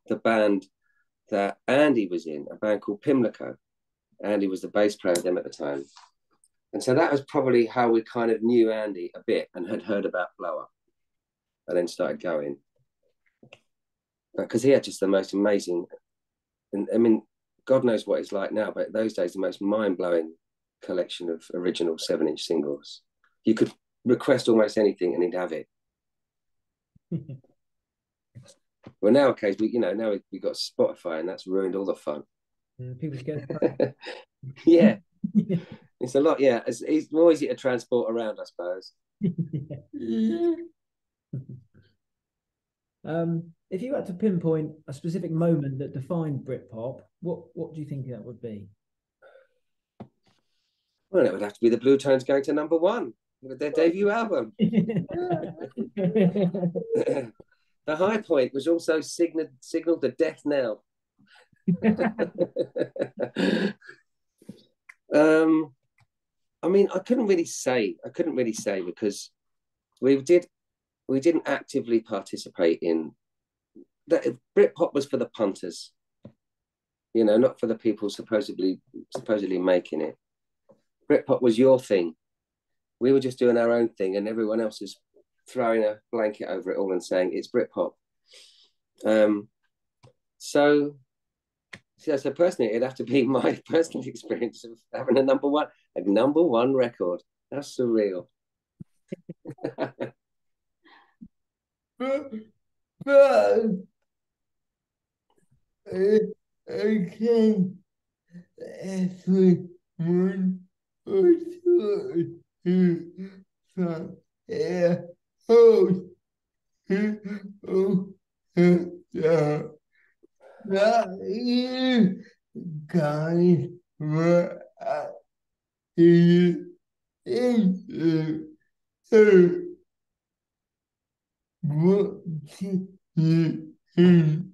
the band that Andy was in, a band called Pimlico. Andy was the bass player of them at the time. And so that was probably how we kind of knew Andy a bit and had heard about Blow Up and then started going. Because he had just the most amazing, and I mean, God knows what it's like now, but those days, the most mind-blowing collection of original 7-inch singles. You could request almost anything and he'd have it. Well, nowadays, now we've got Spotify and that's ruined all the fun. People get yeah. It's a lot, yeah. It's more easy to transport around, I suppose. If you had to pinpoint a specific moment that defined Britpop, what do you think that would be? Well, it would have to be the Bluetones going to #1 with their debut album. The high point was also signaled the death knell. I mean, I couldn't really say because we didn't actively participate in that. Britpop was for the punters, not for the people supposedly making it. Britpop was your thing. We were just doing our own thing, and everyone else is throwing a blanket over it all and saying it's Britpop. So personally, it'd have to be my personal experience of having a number one record. That's surreal. but I can everyone from air host yeah. You guys were into what you from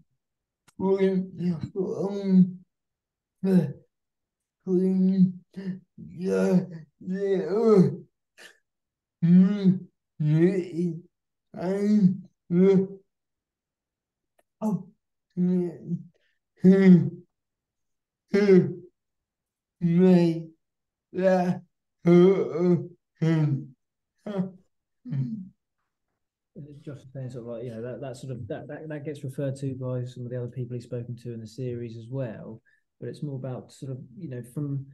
between your little community and the who made that happen. Josh is saying sort of like, that sort of that gets referred to by some of the other people he's spoken to in the series as well. But it's more about sort of, from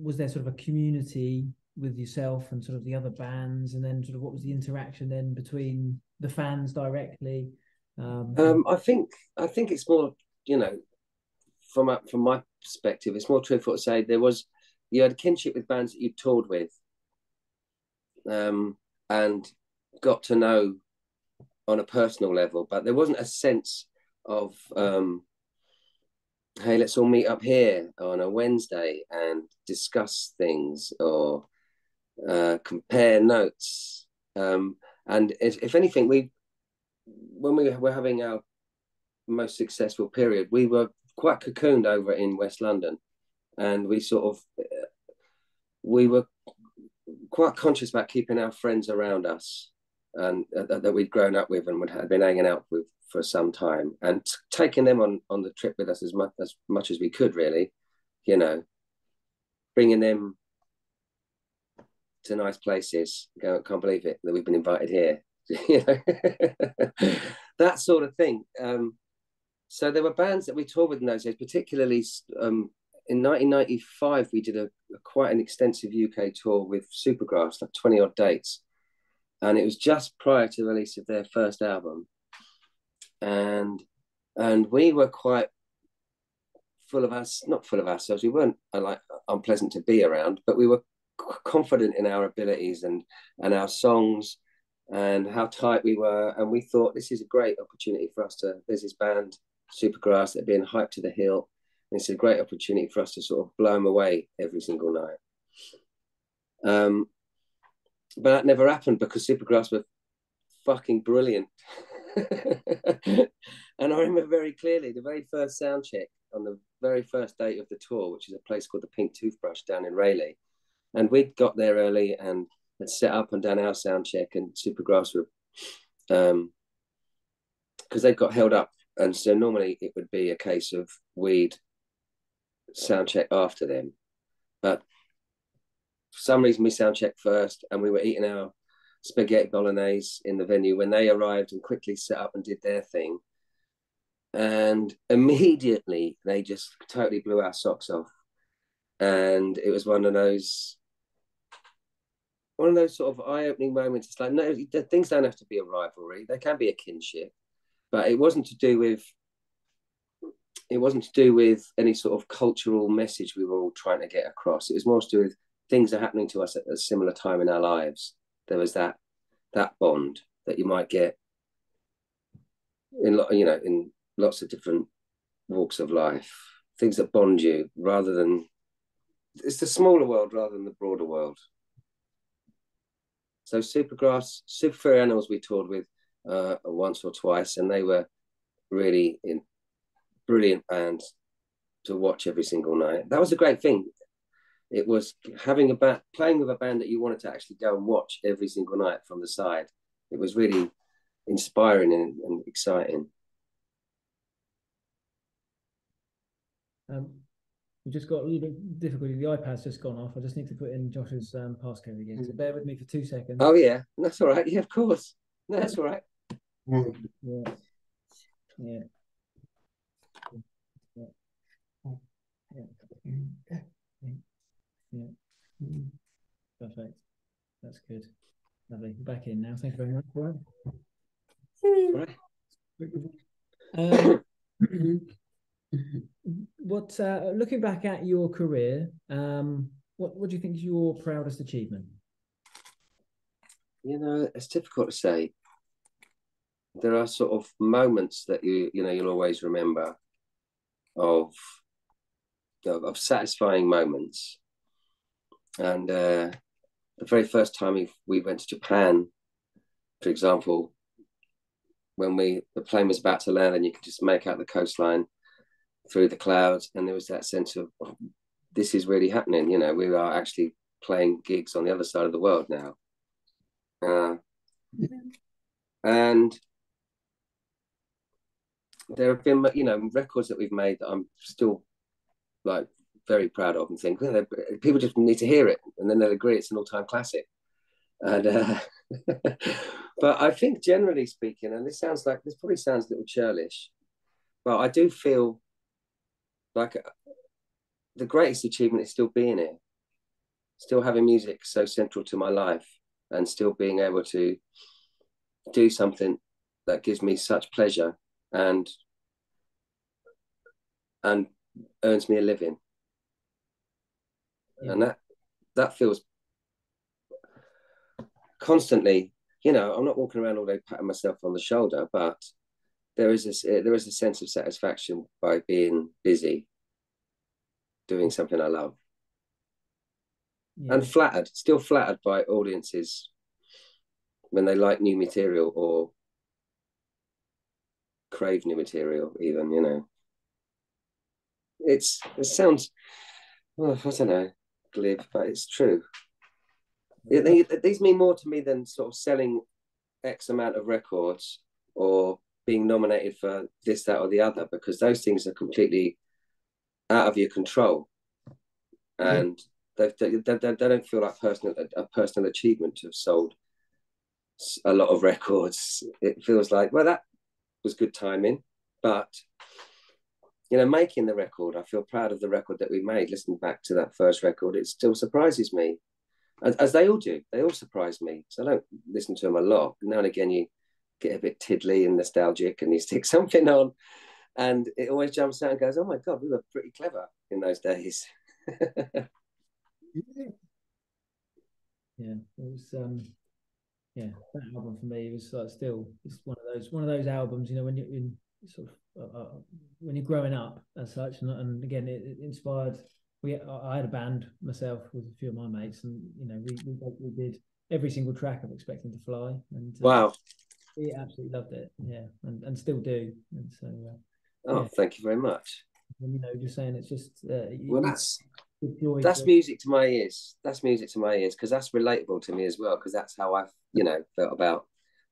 was there sort of a community with yourself and sort of the other bands, and then sort of what was the interaction then between the fans directly? I think it's more, from my perspective, it's more truthful to say you had a kinship with bands that you toured with. and got to know on a personal level, but there wasn't a sense of hey, let's all meet up here on a Wednesday and discuss things or compare notes. And if anything, when we were having our most successful period, we were quite cocooned over in West London, and we were quite conscious about keeping our friends around us and that we'd grown up with and had been hanging out with for some time, and taking them on the trip with us as much as we could, really, bringing them to nice places. Can't believe it that we've been invited here. That sort of thing. So there were bands that we toured with in those days, particularly in 1995 we did quite an extensive UK tour with Supergrass, like 20 odd dates, and it was just prior to the release of their first album, and we were quite not full of ourselves. We weren't like unpleasant to be around, but we were confident in our abilities and our songs and how tight we were, and we thought this is a great opportunity for us there's this band Supergrass that are being hyped to the hill, and it's a great opportunity for us to sort of blow them away every single night. But that never happened because Supergrass were fucking brilliant. And I remember very clearly the very first sound check on the very first date of the tour, which is a place called the Pink Toothbrush down in Rayleigh. And we'd got there early and had set up and done our sound check, and Supergrass were, because they'd got held up. And so normally it would be a case of we'd sound check after them. But for some reason we sound checked first, and we were eating our spaghetti bolognese in the venue when they arrived and quickly set up and did their thing. And immediately they just totally blew our socks off. And it was one of those sort of eye-opening moments. It's like, no, things don't have to be a rivalry. There can be a kinship, but it wasn't to do with any sort of cultural message we were all trying to get across. It was more to do with things are happening to us at a similar time in our lives. There was that bond that you might get in lots of different walks of life. Things that bond you rather than it's the smaller world rather than the broader world. So Supergrass, Super Furry Animals we toured with once or twice, and they were really brilliant bands to watch every single night. That was a great thing. It was having playing with a band that you wanted to actually go and watch every single night from the side. It was really inspiring and exciting. We just got a little bit difficulty. The iPad's just gone off. I just need to put in Josh's passcode again. So bear with me for 2 seconds. Oh yeah, that's all right. Yeah, of course. No, that's all right. Yeah. Yeah. Yeah. Perfect. That's good. Lovely. Back in now. Thank you very much. Right. What looking back at your career, what do you think is your proudest achievement? It's difficult to say. There are sort of moments that you'll always remember of satisfying moments. And the very first time we went to Japan, for example, when the plane was about to land, and you could just make out the coastline through the clouds, and there was that sense of this is really happening. We are actually playing gigs on the other side of the world now. And there have been records that we've made that I'm still like very proud of, and think people just need to hear it, and then they'll agree it's an all-time classic. And but I think generally speaking, and this probably sounds a little churlish, but I do feel like the greatest achievement is still being here, still having music so central to my life, and still being able to do something that gives me such pleasure and earns me a living. Yeah. And that feels constantly, you know, I'm not walking around all day patting myself on the shoulder, but there is a sense of satisfaction by being busy doing something I love. Yeah. And still flattered by audiences when they like new material or crave new material, even, you know. It sounds, well, I don't know, glib, but it's true. These mean more to me than sort of selling X amount of records or being nominated for this, that, or the other, because those things are completely out of your control. And they don't feel like a personal achievement to have sold a lot of records. It feels like, well, that was good timing, but you know, making the record, I feel proud of the record that we made. Listening back to that first record, it still surprises me, as they all do. They all surprise me. So I don't listen to them a lot. Now and again, you get a bit tiddly and nostalgic, and you stick something on, and it always jumps out and goes, "Oh my God, we were pretty clever in those days." Yeah, it was. Yeah, that album for me was still it's one of those albums. You know, when you're in sort of when you're growing up as such, and again, it inspired. I had a band myself with a few of my mates, and you know, we did every single track of Expecting to Fly, and wow, we absolutely loved it. Yeah, and still do. And so, yeah. Thank you very much. And, you know, just saying, it's just well, that's music to my ears. That's music to my ears, because that's relatable to me as well, because that's how I, you know, felt about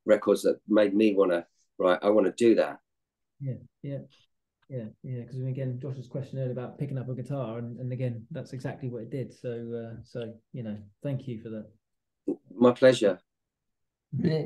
records that made me want to write. I want to do that. Yeah. Because again, Josh's question earlier about picking up a guitar, and again, that's exactly what it did. So you know, thank you for that. My pleasure. Yeah.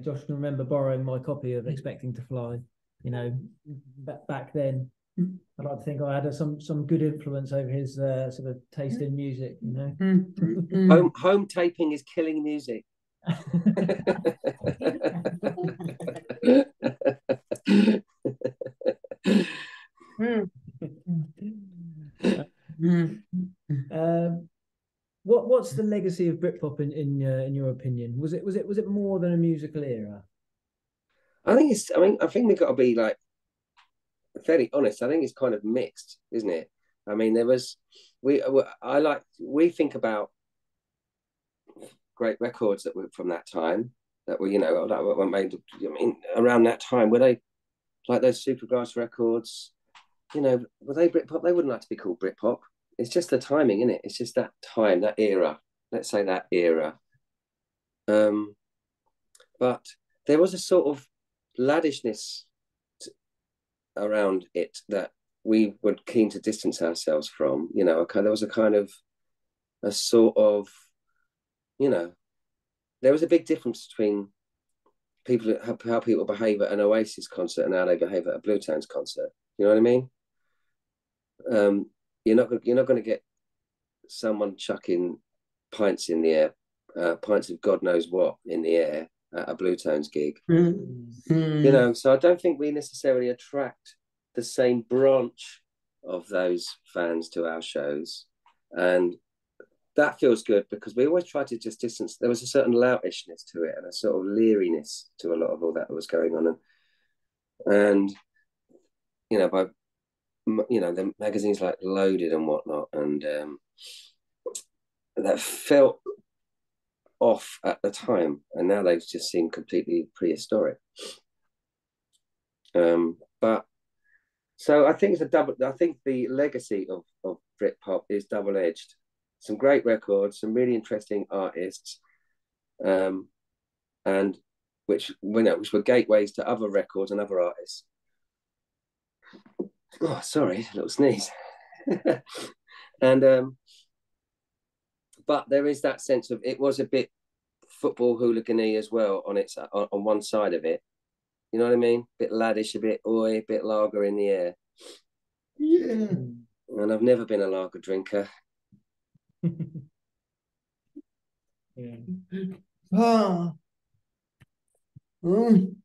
Josh can remember borrowing my copy of Expecting to Fly. You know, back then, I'd like to think I had some good influence over his sort of taste in music. You know, home taping is killing music. What's the legacy of Britpop in your opinion? Was it more than a musical era? I think we've got to be like fairly honest. I think it's kind of mixed, isn't it? I mean, we think about great records that were from that time that were, you know, that were made. I mean, around that time, were they like those Supergrass records? You know, were they Britpop? They wouldn't like to be called Britpop. It's just the timing, isn't it? It's just that time, that era. Let's say that era. But there was a sort of laddishness around it that we were keen to distance ourselves from. You know, there was a sort of, you know, there was a big difference between how people behave at an Oasis concert and how they behave at a Bluetones concert. You know what I mean? You're not going to get someone chucking pints in the air, pints of God knows what in the air at a Bluetones gig. You know, so I don't think we necessarily attract the same branch of those fans to our shows, and that feels good because we always try to just distance. There was a certain loutishness to it and a sort of leeriness to a lot of all that was going on, and you know, by the magazines like Loaded and whatnot, and that felt off at the time, and now they just seem completely prehistoric. But so I think I think the legacy of Britpop is double-edged. Some great records, some really interesting artists, and which were gateways to other records and other artists. Oh, sorry, a little sneeze. And but there is that sense of it was a bit football hooligan-y as well on one side of it, You know what I mean? Bit laddish, a bit oi, a bit lager in the air. Yeah. And I've never been a lager drinker. Yeah. Ah. You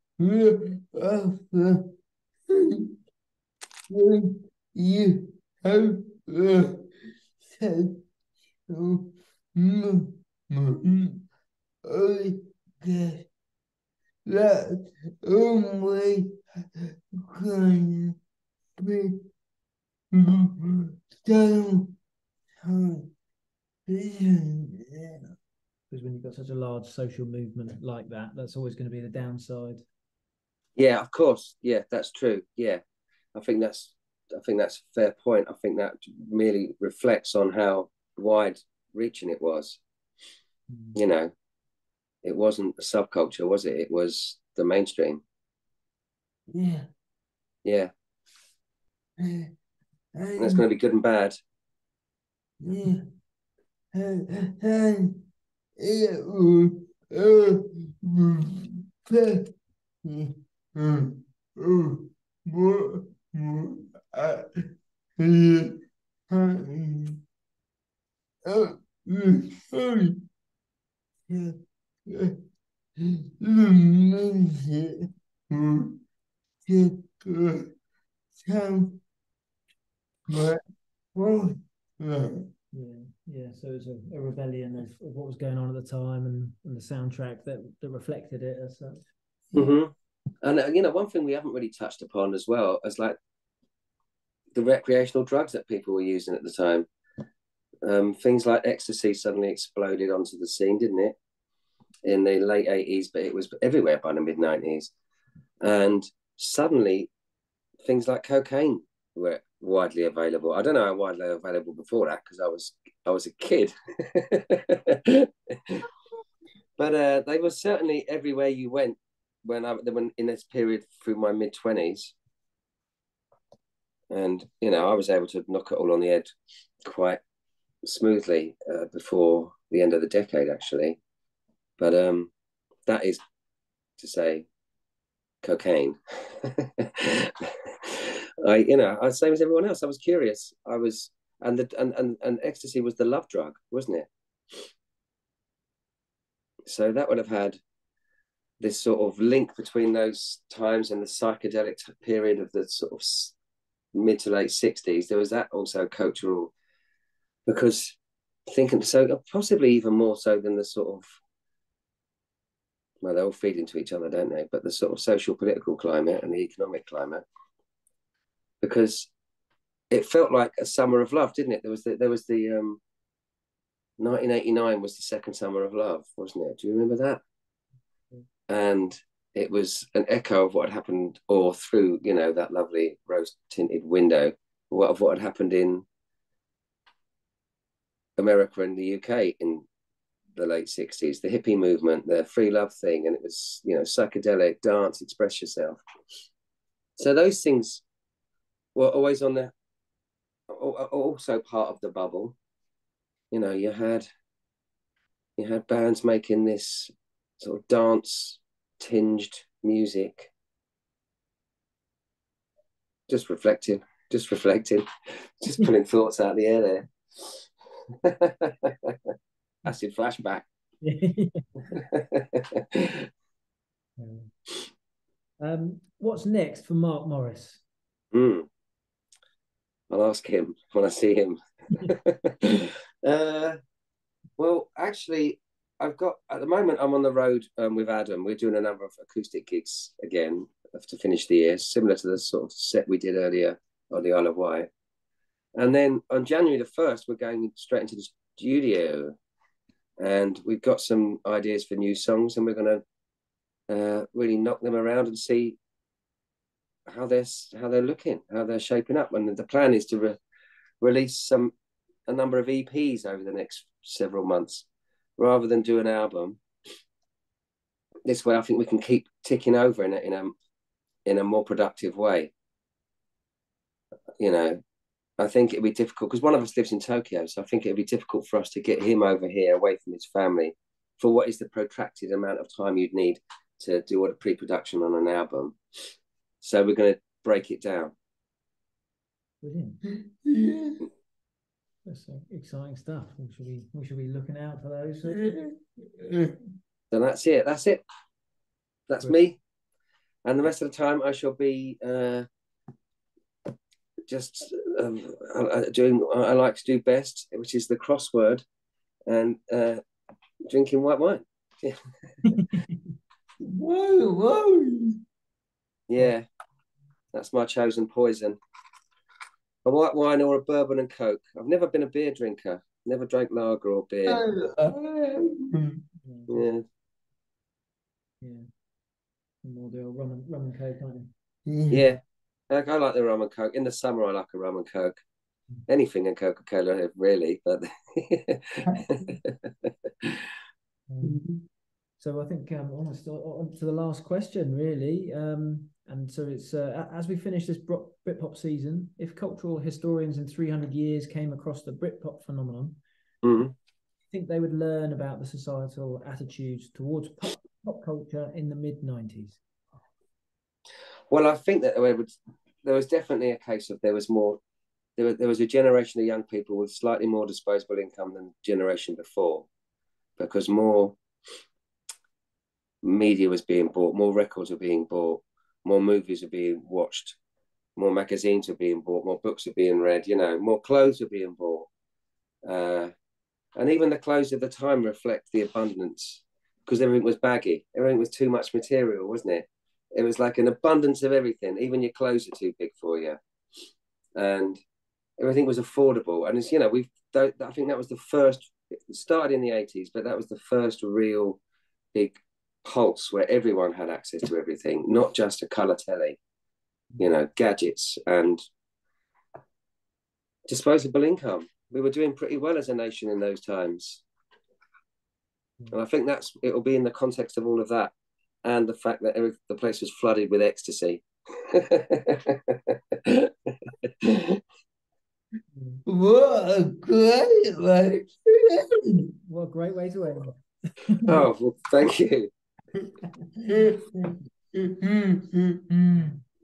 have said so I guess that only can be done. Because when you've got such a large social movement like that, that's always going to be the downside. Yeah, of course. Yeah, that's true. Yeah, I think that's a fair point. I think that merely reflects on how wide reaching it was. You know, it wasn't a subculture, was it? It was the mainstream. Yeah. Yeah, And and that's going to be good and bad. yeah. And it was reflect what I sorry. Yeah. The music was sound my Yeah. So it was a rebellion of what was going on at the time and the soundtrack that reflected it as such. Mm-hmm. And you know, one thing we haven't really touched upon as well as like the recreational drugs that people were using at the time. Things like ecstasy suddenly exploded onto the scene, didn't it? In the late 80s, but it was everywhere by the mid 90s. And suddenly things like cocaine were widely available. I don't know how widely available before that because I was a kid. But they were certainly everywhere you went when in this period through my mid 20s. And you know, I was able to knock it all on the head quite smoothly before the end of the decade, actually. But that is to say, cocaine. I same as everyone else. I was curious. And ecstasy was the love drug, wasn't it? So that would have had this sort of link between those times and the psychedelic period of the sort of mid to late 60s. There was that also cultural, because thinking so possibly even more so than the sort of, well, they all feed into each other, don't they? But the sort of social political climate and the economic climate, because it felt like a summer of love, didn't it? There was the 1989 was the second summer of love, wasn't it? Do you remember that? And it was an echo of what had happened, or through, you know, that lovely rose tinted window, of what had happened in America and the UK in the late 60s, the hippie movement, the free love thing, and it was, you know, psychedelic, dance, express yourself. So those things were always on the, also part of the bubble. You know, you had bands making this sort of dance tinged music. Just reflecting, just putting thoughts out the air there. Acid flashback. What's next for Mark Morris? I'll ask him when I see him. Well, actually, I've got, at the moment, I'm on the road with Adam. We're doing a number of acoustic gigs again to finish the year, similar to the sort of set we did earlier on the Isle of Wight. And then on January the 1st, we're going straight into the studio. And we've got some ideas for new songs, and we're going to really knock them around and see how they're looking, how they're shaping up. And the plan is to release a number of EPs over the next several months, rather than do an album. This way, I think we can keep ticking over in a more productive way. You know, I think it'd be difficult because one of us lives in Tokyo, so I think it'd be difficult for us to get him over here away from his family for what is the protracted amount of time you'd need to do all the pre-production on an album. So we're going to break it down. Brilliant. Yeah. That's exciting stuff. We should be looking out for those. So that's it. That's me. And the rest of the time I shall be just doing what I like to do best, which is the crossword and drinking white wine. Whoa. Yeah, that's my chosen poison. A white wine or a bourbon and Coke. I've never been a beer drinker. Never drank lager or beer. Yeah. Yeah. More the old rum and Coke, aren't you? Yeah. I like the rum and Coke. In the summer, I like a rum and Coke. Anything in Coca-Cola, really. But so I think almost on to the last question, really. And so it's as we finish this Britpop season, if cultural historians in 300 years came across the Britpop phenomenon, I think they would learn about the societal attitudes towards pop culture in the mid-90s. Well, I think that there was definitely a case of there was a generation of young people with slightly more disposable income than the generation before, because more media was being bought, more records were being bought, more movies were being watched, more magazines were being bought, more books were being read, more clothes were being bought. And even the clothes of the time reflect the abundance, because everything was baggy. Everything was too much material, wasn't it? It was like an abundance of everything. Even your clothes are too big for you. And everything was affordable. And it's, I think that was the first, it started in the 80s, but that was the first real big pulse where everyone had access to everything, not just a colour telly, gadgets and disposable income. We were doing pretty well as a nation in those times. And I think it'll be in the context of all of that and the fact that the place was flooded with ecstasy. What a great way to end. What a great way to end. Oh, well, thank you. Well,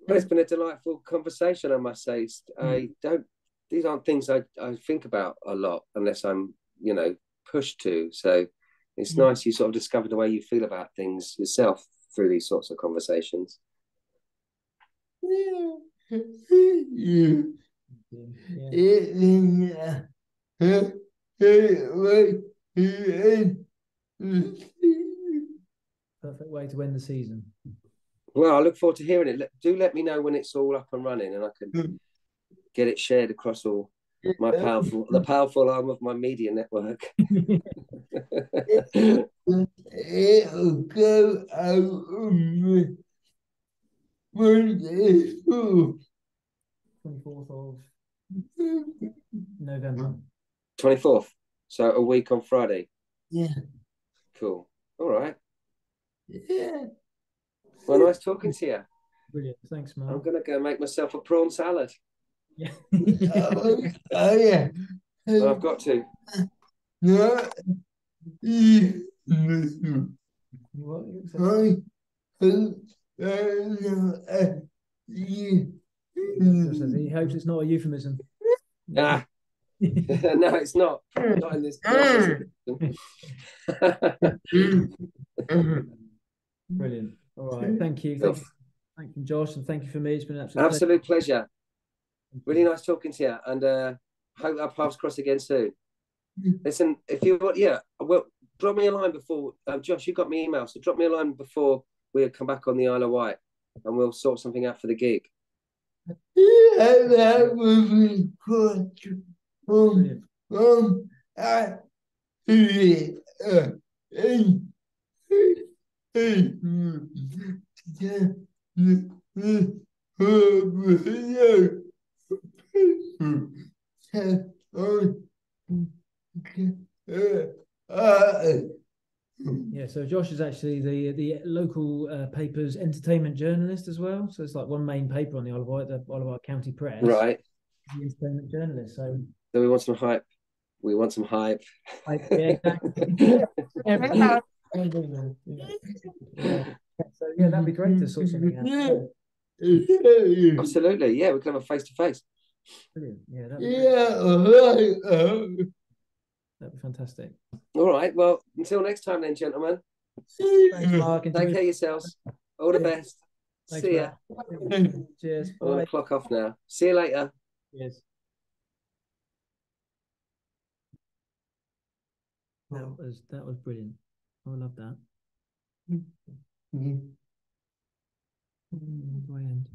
it's been a delightful conversation, I must say. These aren't things I think about a lot unless I'm, pushed to. So it's nice you sort of discover the way you feel about things yourself through these sorts of conversations. Perfect way to end the season. Well, I look forward to hearing it. Do let me know when it's all up and running, and I can get it shared across all the powerful arm of my media network. It'll go out on Monday, 24th of November. 24th. So a week on Friday. Yeah. Cool. All right. Yeah. Well, nice talking to you. Brilliant. Thanks, Mark. I'm going to go make myself a prawn salad. Yeah. Oh, yeah. Well, I've got to. No. What? He hopes it's not a euphemism. No, it's not. Not in this. Brilliant. All right. Thank you. Thank you, Josh, and thank you for me. It's been an absolute pleasure. Really nice talking to you, and hope our paths cross again soon. Listen, if you want, well, drop me a line before. Josh, you got my email, so drop me a line before we come back on the Isle of Wight, and we'll sort something out for the gig. Yeah, that would be good. Yeah, so Josh is actually the local paper's entertainment journalist as well. So it's like one main paper on the Isle of Wight, the Isle of Wight County Press. Right. The entertainment journalist. So we want some hype. We want some hype. Yeah, exactly. Yeah. Yeah, that'd be great to sort something out. Absolutely, yeah, we can have a face to face. Brilliant. Yeah, that'd be fantastic. All right, well, until next time, then, gentlemen. Thanks, Mark. Take care of yourselves. All the best. Thanks, See ya. Cheers. I'm gonna Bye. clock off now. See you later. Cheers. That was brilliant. I love that. Where do I end?